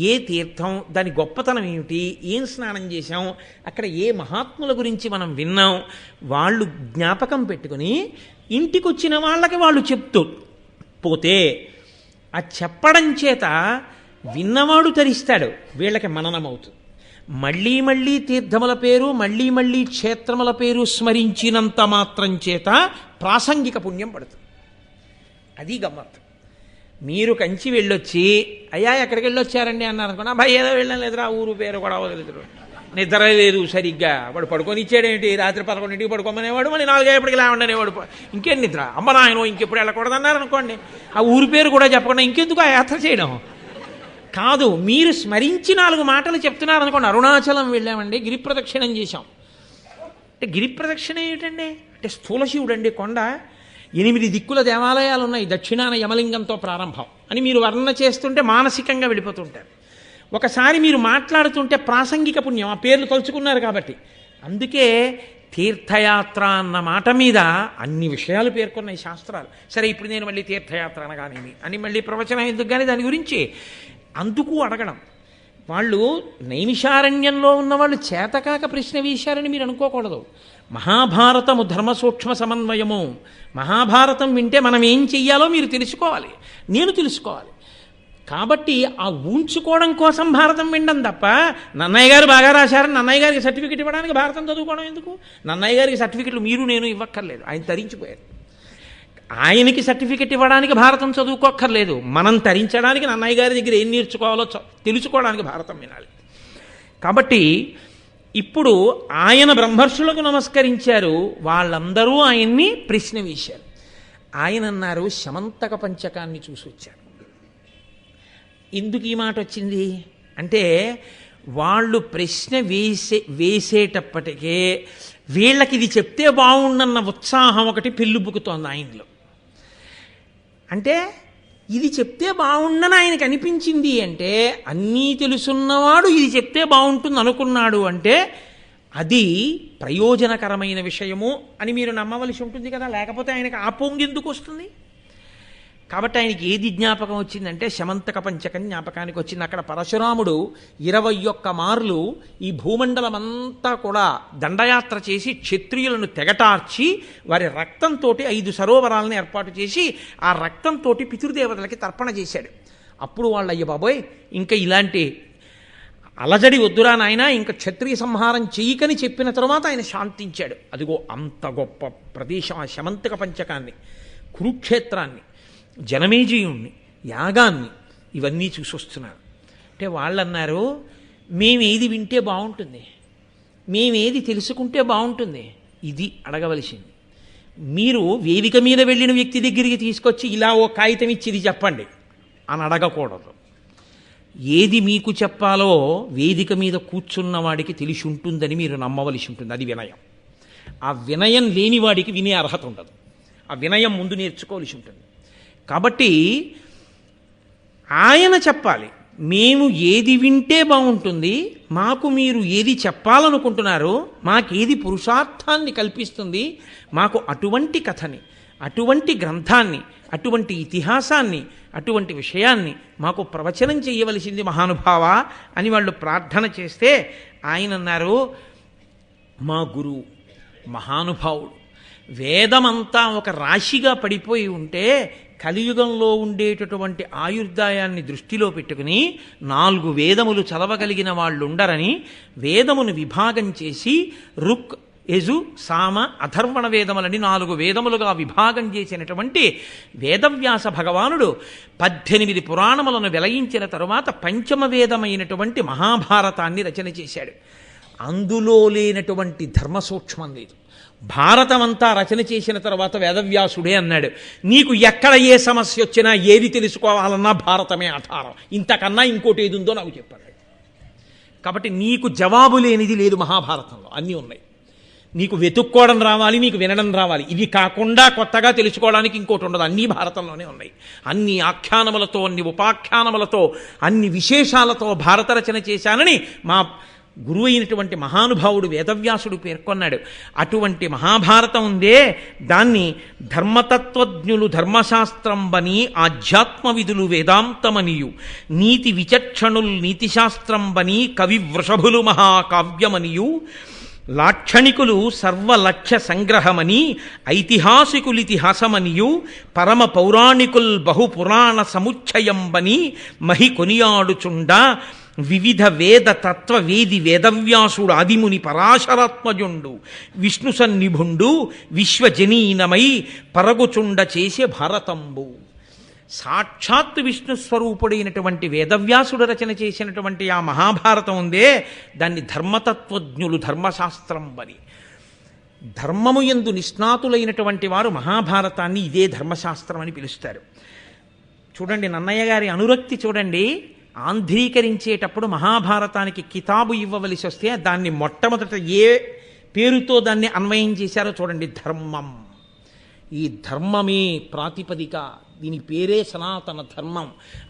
Speaker 1: ఏ తీర్థం, దాని గొప్పతనం ఏమిటి, ఏం స్నానం చేశాం, అక్కడ ఏ మహాత్ముల గురించి మనం విన్నాం, వాళ్ళు జ్ఞాపకం పెట్టుకుని ఇంటికి వచ్చిన వాళ్ళకి వాళ్ళు చెప్తూ పోతే ఆ చెప్పడం చేత విన్నవాడు తరిస్తాడు, వీళ్ళకి మననమవుతుంది. మళ్ళీ మళ్ళీ తీర్థముల పేరు, మళ్ళీ క్షేత్రముల పేరు స్మరించినంత మాత్రం చేత ప్రాసంగిక పుణ్యం పడుతుంది. అది గమ్మత్తు. మీరు కంచి వెళ్ళొచ్చి అయ్యా ఎక్కడికి వెళ్ళొచ్చారండి అన్నారు అనుకున్నా, అబ్బాయి ఏదో వెళ్ళాం లేదురా, ఊరు పేరు కూడా వదిలేదు, నిద్ర లేదు సరిగ్గా, వాడు పడుకొని ఇచ్చాడేంటి, రాత్రి 11ంటికి పడుకోమనేవాడు, మళ్ళీ 4:30కి లేవండనేవాడు, ఇంకేం నిద్ర, అమ్మ నాయన ఇంకెప్పుడు వెళ్ళకూడదన్నారు అనుకోండి, ఆ ఊరి పేరు కూడా చెప్పకుండా ఇంకెందుకు ఆ యాత్ర చేయడం కాదు. మీరు స్మరించి 4 మాటలు చెప్తున్నారు అనుకోండి. అరుణాచలం వెళ్ళామండి, గిరి ప్రదక్షిణం చేశాం అంటే గిరి ప్రదక్షిణ ఏమిటండి అంటే స్థూల శివుడు అండి, కొండ, 8 దిక్కుల దేవాలయాలు ఉన్నాయి, దక్షిణాన యమలింగంతో ప్రారంభం అని మీరు వర్ణన చేస్తుంటే మానసికంగా వెళ్ళిపోతుంటారు. ఒకసారి మీరు మాట్లాడుతుంటే ప్రాసంగిక పుణ్యం, ఆ పేర్లు తలుచుకున్నారు కాబట్టి. అందుకే తీర్థయాత్ర అన్న మాట మీద అన్ని విషయాలు పేర్కొన్నాయి శాస్త్రాలు. సరే ఇప్పుడు నేను మళ్ళీ తీర్థయాత్ర అనగానేమి అని మళ్ళీ ప్రవచనం ఎందుకు కానీ దాని గురించి అందుకు అడగడం. వాళ్ళు నైమిషారణ్యంలో ఉన్నవాళ్ళు చేతకాక ప్రశ్న వేశారని మీరు అనుకోకూడదు. మహాభారతము ధర్మ సూక్ష్మ సమన్వయము. మహాభారతం వింటే మనం ఏం చెయ్యాలో మీరు తెలుసుకోవాలి, నేను తెలుసుకోవాలి. కాబట్టి ఆ ఊంచుకోవడం కోసం భారతం వినడం తప్ప నన్నయ్య గారు బాగా రాశారని నన్నయ్య గారికి సర్టిఫికెట్ ఇవ్వడానికి భారతం చదువుకోవడం ఎందుకు? నన్నయ్య గారికి సర్టిఫికెట్లు మీరు నేను ఇవ్వక్కర్లేదు, ఆయన తరించిపోయారు. ఆయనకి సర్టిఫికెట్ ఇవ్వడానికి భారతం చదువుకోక్కర్లేదు, మనం తరించడానికి నన్నయ్య గారి దగ్గర ఏం నేర్చుకోవాలో తెలుసుకోవడానికి భారతం వినాలి. కాబట్టి ఇప్పుడు ఆయన బ్రహ్మర్షులకు నమస్కరించారు, వాళ్ళందరూ ఆయన్ని ప్రశ్న వేశారు. ఆయన అన్నారు శమంతక పంచకాన్ని చూసి వచ్చారు. ఎందుకు ఈ మాట వచ్చింది అంటే వాళ్ళు ప్రశ్న వేసేటప్పటికే వీళ్ళకి ఇది చెప్తే బాగుండన్న ఉత్సాహం ఒకటి పెళ్ళుబుకుతోంది ఆయనలో. అంటే ఇది చెప్తే బాగుండని ఆయనకి అనిపించింది అంటే అన్నీ తెలుసున్నవాడు ఇది చెప్తే బాగుంటుంది అనుకున్నాడు అంటే అది ప్రయోజనకరమైన విషయము అని మీరు నమ్మవలసి ఉంటుంది కదా, లేకపోతే ఆయనకి ఆ పొంగెందుకు వస్తుంది? కాబట్టి ఆయనకి ఏది జ్ఞాపకం వచ్చిందంటే శమంతక పంచకం జ్ఞాపకానికి వచ్చింది. అక్కడ పరశురాముడు 21 మార్లు ఈ భూమండలం అంతా కూడా దండయాత్ర చేసి క్షత్రియులను తెగటార్చి వారి రక్తంతో 5 సరోవరాలను ఏర్పాటు చేసి ఆ రక్తంతో పితృదేవతలకి తర్పణ చేశాడు. అప్పుడు వాళ్ళు అయ్య బాబోయ్ ఇంకా ఇలాంటి అలజడి వద్దురా నాయన, ఇంకా క్షత్రియ సంహారం చెయ్యకని చెప్పిన తర్వాత ఆయన శాంతించాడు. అదిగో అంత గొప్ప ప్రదేశం ఆ శమంతక పంచకాన్ని, కురుక్షేత్రాన్ని, జనమేజయుణ్ణి, యాగాన్ని, ఇవన్నీ చూసొస్తున్నారు. అంటే వాళ్ళు అన్నారు మేమేది వింటే బాగుంటుంది, మేమేది తెలుసుకుంటే బాగుంటుంది, ఇది అడగవలసింది. మీరు వేదిక మీద వెళ్ళిన వ్యక్తి దగ్గరికి తీసుకొచ్చి ఇలా ఓ కాగితం ఇచ్చి ఇది చెప్పండి అని అడగకూడదు. ఏది మీకు చెప్పాలో వేదిక మీద కూర్చున్న వాడికి తెలిసి ఉంటుందని మీరు నమ్మవలసి ఉంటుంది. అది వినయం. ఆ వినయం లేని వాడికి వినే అర్హత ఉండదు. ఆ వినయం ముందు నేర్చుకోవలసి ఉంటుంది. కాబట్టి ఆయన చెప్పాలి, మేము ఏది వింటే బాగుంటుంది, మాకు మీరు ఏది చెప్పాలనుకుంటున్నారో, మాకేది పురుషార్థాన్ని కల్పిస్తుంది, మాకు అటువంటి కథని, అటువంటి గ్రంథాన్ని, అటువంటి ఇతిహాసాన్ని, అటువంటి విషయాన్ని మాకు ప్రవచనం చేయవలసింది మహానుభావ అని వాళ్ళు ప్రార్థన చేస్తే ఆయన అన్నారు మా గురువు మహానుభావుడు, వేదమంతా ఒక రాశిగా పడిపోయి ఉంటే కలియుగంలో ఉండేటటువంటి ఆయుర్దాయాన్ని దృష్టిలో పెట్టుకుని 4 వేదములు చదవగలిగిన వాళ్ళు ఉండరని వేదమును విభాగం చేసి రుక్, యజు, సామ, అథర్వణ వేదములని 4 వేదములుగా విభాగం చేసినటువంటి వేదవ్యాస భగవానుడు 18 పురాణములను వెలయించిన తరువాత పంచమ వేదమైనటువంటి మహాభారతాన్ని రచన చేశాడు. అందులో లేనటువంటి ధర్మ సూక్ష్మం లేదు. భారతం అంతా రచన చేసిన తర్వాత వేదవ్యాసుడే అన్నాడు, నీకు ఎక్కడ ఏ సమస్య వచ్చినా ఏది తెలుసుకోవాలన్నా భారతమే ఆధారం, ఇంతకన్నా ఇంకోటి ఏది ఉందో నాకు చెప్పాడు. కాబట్టి నీకు జవాబు లేనిది లేదు మహాభారతంలో, అన్నీ ఉన్నాయి. నీకు వెతుక్కోవడం రావాలి, నీకు వినడం రావాలి. ఇవి కాకుండా కొత్తగా తెలుసుకోవడానికి ఇంకోటి ఉండదు, అన్నీ భారతంలోనే ఉన్నాయి. అన్ని ఆఖ్యానములతో, అన్ని ఉపాఖ్యానములతో, అన్ని విశేషాలతో భారత రచన చేశానని మా గురువు అయినటువంటి మహానుభావుడు వేదవ్యాసుడు పేర్కొన్నాడు. అటువంటి మహాభారతం ఉందే, దాన్ని ధర్మతత్వజ్ఞులు ధర్మశాస్త్రంబని, ఆధ్యాత్మ విధులు వేదాంతమనియు, నీతి విచక్షణులు నీతిశాస్త్రంబని, కవి వృషభులు మహాకావ్యమనియు, లాక్షణికులు సర్వలక్ష్య సంగ్రహమని, ఐతిహాసికులితిహాసమనియు, పరమ పౌరాణికుల్ బహుపురాణ సముచ్చయంబని మహి కొనియాడుచుండ, వివిధ వేద తత్వ వేది వేదవ్యాసుడు ఆదిముని పరాశరాత్మజుండు, విష్ణు సన్నిభుండు విశ్వజనీనమై పరగుచుండ చేసే భారతంబు. సాక్షాత్ విష్ణు స్వరూపుడైనటువంటి వేదవ్యాసుడు రచన చేసినటువంటి ఆ మహాభారతం ఉందే, దాన్ని ధర్మతత్వజ్ఞులు ధర్మశాస్త్రం అని, ధర్మము యందు నిష్ణాతులైనటువంటి వారు మహాభారతాన్ని ఇదే ధర్మశాస్త్రం అని పిలుస్తారు. చూడండి, నన్నయ్య గారి అనురక్తి చూడండి. ఆంధ్రీకరించేటప్పుడు మహాభారతానికి కితాబు ఇవ్వవలసి వస్తే దాన్ని మొట్టమొదట ఏ పేరుతో దాన్ని అన్వయం చేశారో చూడండి, ధర్మం. ఈ ధర్మమే ప్రాతిపదిక, దీని పేరే సనాతన ధర్మం.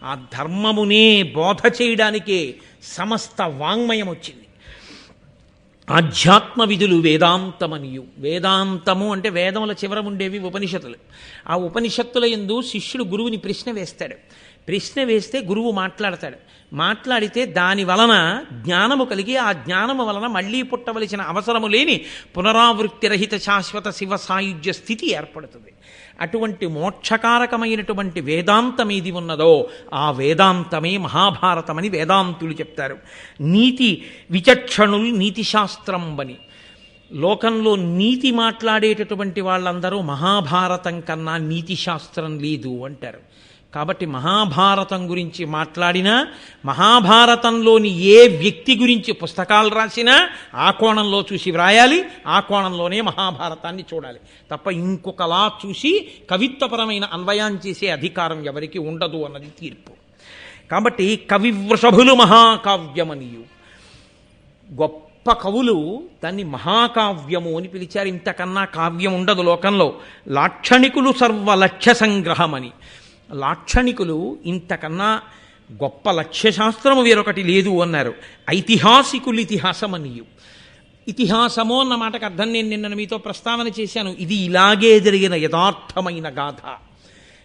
Speaker 1: ఆ ధర్మమునే బోధ చేయడానికే సమస్త వాంగ్మయం వచ్చింది. ఆధ్యాత్మ విధులు వేదాంతమనియు, వేదాంతము అంటే వేదముల చివర ఉండేవి ఉపనిషత్తులు. ఆ ఉపనిషత్తుల యందు శిష్యుడు గురువుని ప్రశ్న వేస్తాడు. ప్రశ్న వేస్తే గురువు మాట్లాడతాడు. మాట్లాడితే దాని వలన జ్ఞానము కలిగి ఆ జ్ఞానము వలన మళ్ళీ పుట్టవలసిన అవసరము లేని పునరావృత్తి రహిత శాశ్వత శివ సాయుధ్య స్థితి ఏర్పడుతుంది. అటువంటి మోక్షకారకమైనటువంటి వేదాంతం ఏది ఉన్నదో ఆ వేదాంతమే మహాభారతమని వేదాంతులు చెప్తారు. నీతి విచక్షణులు నీతిశాస్త్రం అని, లోకంలో నీతి మాట్లాడేటటువంటి వాళ్ళందరూ మహాభారతం కన్నా నీతిశాస్త్రం లేదు అంటారు. కాబట్టి మహాభారతం గురించి మాట్లాడినా, మహాభారతంలోని ఏ వ్యక్తి గురించి పుస్తకాలు రాసినా ఆ కోణంలో చూసి వ్రాయాలి, ఆ కోణంలోనే మహాభారతాన్ని చూడాలి తప్ప ఇంకొకలా చూసి కవిత్వపరమైన అన్వయం చేసే అధికారం ఎవరికి ఉండదు అన్నది తీర్పు. కాబట్టి కవి వృషభులు మహాకావ్యమనియు, గొప్ప కవులు దాన్ని మహాకావ్యము అని పిలిచారు. ఇంతకన్నా కావ్యం ఉండదు లోకంలో. లాక్షణికులు సర్వలక్ష్య సంగ్రహమని, లాక్షణికులు ఇంతకన్నా గొప్ప లక్ష్యశాస్త్రము వేరొకటి లేదు అన్నారు. ఐతిహాసికులు ఇతిహాసమనియు, ఇతిహాసము అన్న మాటకు అర్థం నేను నిన్న మీతో ప్రస్తావన చేశాను. ఇది ఇలాగే జరిగిన యథార్థమైన గాథ.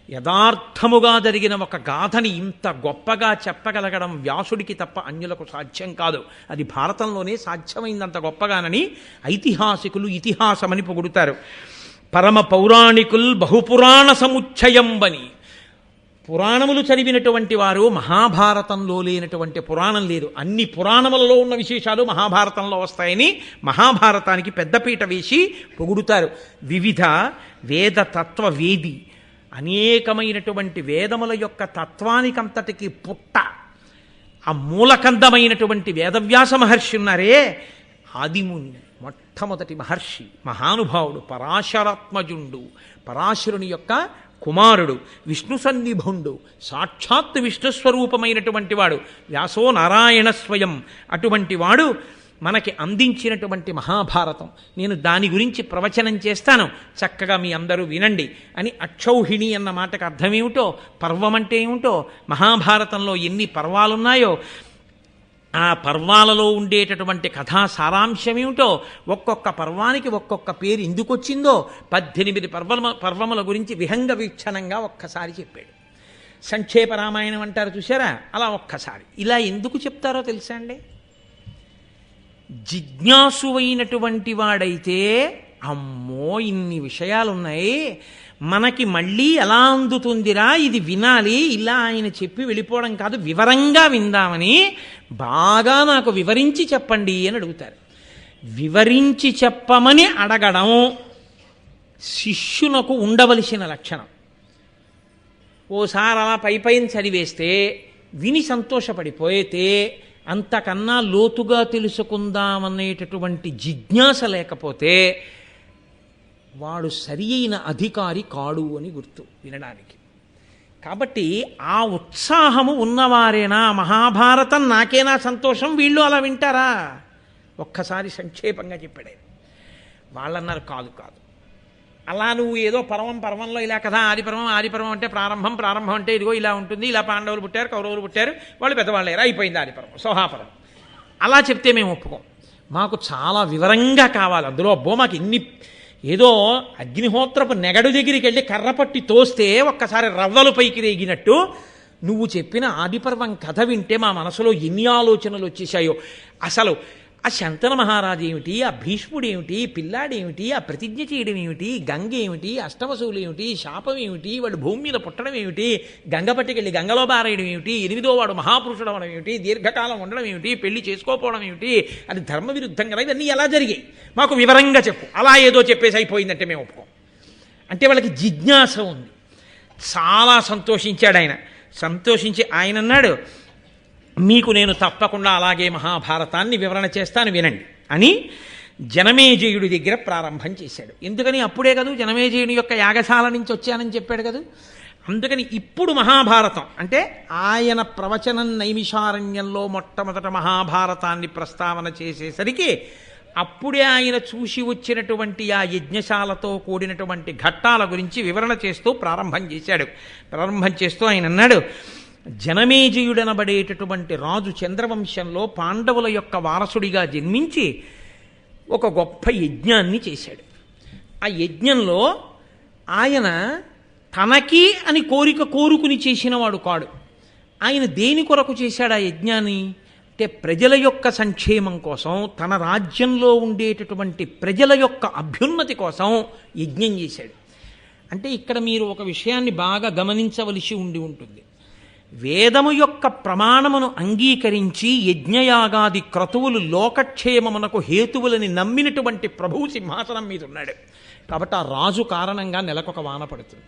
Speaker 1: యథార్థముగా జరిగిన ఒక గాథని ఇంత గొప్పగా చెప్పగలగడం వ్యాసుడికి తప్ప అన్యులకు సాధ్యం కాదు. అది భారతంలోనే సాధ్యమైందంత గొప్పగానని ఐతిహాసికులు ఇతిహాసమని పొగుడుతారు. పరమ పౌరాణికుల్ బహుపురాణ సముచ్చయంబని, పురాణములు చదివినటువంటి వారు మహాభారతంలో లేనటువంటి పురాణం లేదు. అన్ని పురాణములలో ఉన్న విశేషాలు మహాభారతంలో వస్తాయని మహాభారతానికి పెద్దపీట వేసి పొగుడుతారు. వివిధ వేద తత్వ వేది, అనేకమైనటువంటి వేదముల యొక్క తత్వానికంతటికి పుట్ట, ఆ మూలకందమైనటువంటి వేదవ్యాస మహర్షి ఉన్నారే, ఆదిముని మొట్టమొదటి మహర్షి, మహానుభావుడు, పరాశరాత్మజుండు, పరాశరుని యొక్క కుమారుడు, విష్ణు సన్నిభుండు, సాక్షాత్ విష్ణుస్వరూపమైనటువంటి వాడు, వ్యాసో నారాయణ స్వయం. అటువంటి వాడు మనకి అందించినటువంటి మహాభారతం. నేను దాని గురించి ప్రవచనం చేస్తాను, చక్కగా మీ అందరూ వినండి అని. అక్షౌహిణి అన్న మాటకు అర్థమేమిటో, పర్వం అంటే ఏమిటో, మహాభారతంలో ఎన్ని పర్వాలున్నాయో, ఆ పర్వాలలో ఉండేటటువంటి కథా సారాంశం ఏమిటో, ఒక్కొక్క పర్వానికి ఒక్కొక్క పేరు ఎందుకు వచ్చిందో 18 పర్వముల గురించి విహంగ వీక్షణంగా ఒక్కసారి చెప్పాడు. సంక్షేప రామాయణం అంటారు చూసారా, అలా ఒక్కసారి. ఇలా ఎందుకు చెప్తారో తెలుసా అండి? జిజ్ఞాసు అయినటువంటి వాడైతే అమ్మో ఇన్ని విషయాలున్నాయి, మనకి మళ్ళీ ఎలా అందుతుందిరా, ఇది వినాలి, ఇలా ఆయన చెప్పి వెళ్ళిపోవడం కాదు, వివరంగా విందామని బాగా నాకు వివరించి చెప్పండి అని అడుగుతారు. వివరించి చెప్పమని అడగడం శిష్యునకు ఉండవలసిన లక్షణం. ఓసారి అలా పైన చదివేస్తే విని సంతోషపడిపోయితే అంతకన్నా లోతుగా తెలుసుకుందామనేటటువంటి జిజ్ఞాస లేకపోతే వాడు సరి అయిన అధికారి కాడు అని గుర్తు వినడానికి. కాబట్టి ఆ ఉత్సాహము ఉన్నవారేనా మహాభారతం నాకేనా సంతోషం, వీళ్ళు అలా వింటారా? ఒక్కసారి సంక్షేపంగా చెప్పాడు. వాళ్ళన్నారు కాదు కాదు, అలా నువ్వు ఏదో పర్వంలో ఇలా కదా, ఆదిపర్వం అంటే ప్రారంభం అంటే ఇదిగో ఇలా ఉంటుంది, ఇలా పాండవులు పుట్టారు, కౌరవులు పుట్టారు, వాళ్ళు పెద్దవాళ్ళేరా, అయిపోయింది ఆదిపర్వం, సోహాపర్వం, అలా చెప్తే మేము ఒప్పుకోం. మాకు చాలా వివరంగా కావాలి. అందులో అబ్బో మాకు ఇన్ని, ఏదో అగ్నిహోత్రపు నెగడు దగ్గరికి వెళ్ళి కర్రపట్టి తోస్తే ఒక్కసారి రవ్వలు పైకి రేగినట్టు నువ్వు చెప్పిన ఆదిపర్వం కథ వింటే మా మనసులో ఎన్ని ఆలోచనలు వచ్చేసాయో. అసలు ఆ శంతన మహారాజు ఏమిటి, ఆ భీష్ముడు ఏమిటి, పిల్లాడేమిటి, ఆ ప్రతిజ్ఞ చేయడం ఏమిటి, గంగ ఏమిటి, అష్టవసువులు ఏమిటి, శాపం ఏమిటి, వాళ్ళు భూమి మీద పుట్టడం ఏమిటి, గంగ పట్టుకెళ్ళి గంగలో బారేయడం ఏమిటి, 8వ వాడు మహాపురుషుడు అవడం ఏమిటి, దీర్ఘకాలం ఉండడం ఏమిటి, పెళ్లి చేసుకోకపోవడం ఏమిటి, అది ధర్మ విరుద్ధం కదా, ఇవన్నీ ఎలా జరిగాయి మాకు వివరంగా చెప్పు. అలా ఏదో చెప్పేసి అయిపోయిందంటే మేము ఒప్పుకోం. అంటే వాళ్ళకి జిజ్ఞాస ఉంది. చాలా సంతోషించాడు ఆయన. సంతోషించి ఆయన అన్నాడు, మీకు నేను తప్పకుండా అలాగే మహాభారతాన్ని వివరణ చేస్తాను వినండి అని జనమేజయుడి దగ్గర ప్రారంభం చేశాడు. ఎందుకని అప్పుడే కదా జనమేజయుడి యొక్క యాగశాల నుంచి వచ్చానని చెప్పాడు కదా. అందుకని ఇప్పుడు మహాభారతం అంటే ఆయన ప్రవచనం నైమిషారణ్యంలో మొట్టమొదట మహాభారతాన్ని ప్రస్తావన చేసేసరికి అప్పుడే ఆయన చూసి వచ్చినటువంటి ఆ యజ్ఞశాలతో కూడినటువంటి ఘట్టాల గురించి వివరణ చేస్తూ ప్రారంభం చేశాడు. ప్రారంభం చేస్తూ ఆయన అన్నాడు, జనమేజయుడనబడేటటువంటి రాజు చంద్రవంశంలో పాండవుల యొక్క వారసుడిగా జన్మించి ఒక గొప్ప యజ్ఞాన్ని చేశాడు. ఆ యజ్ఞంలో ఆయన తనకి అని కోరుకుని చేసినవాడు కాడు. ఆయన దేని కొరకు చేశాడు ఆ యజ్ఞాన్ని అంటే ప్రజల యొక్క సంక్షేమం కోసం, తన రాజ్యంలో ఉండేటటువంటి ప్రజల యొక్క అభ్యున్నతి కోసం యజ్ఞం చేశాడు. అంటే ఇక్కడ మీరు ఒక విషయాన్ని బాగా గమనించవలసి ఉంటుంది. వేదము యొక్క ప్రమాణమును అంగీకరించి యజ్ఞయాగాది క్రతువులు లోకక్షేమమునకు హేతువులని నమ్మినటువంటి ప్రభువు సింహాసనం మీద ఉన్నాడు. కాబట్టి ఆ రాజు కారణంగా నెలకొక వాన పడుతుంది.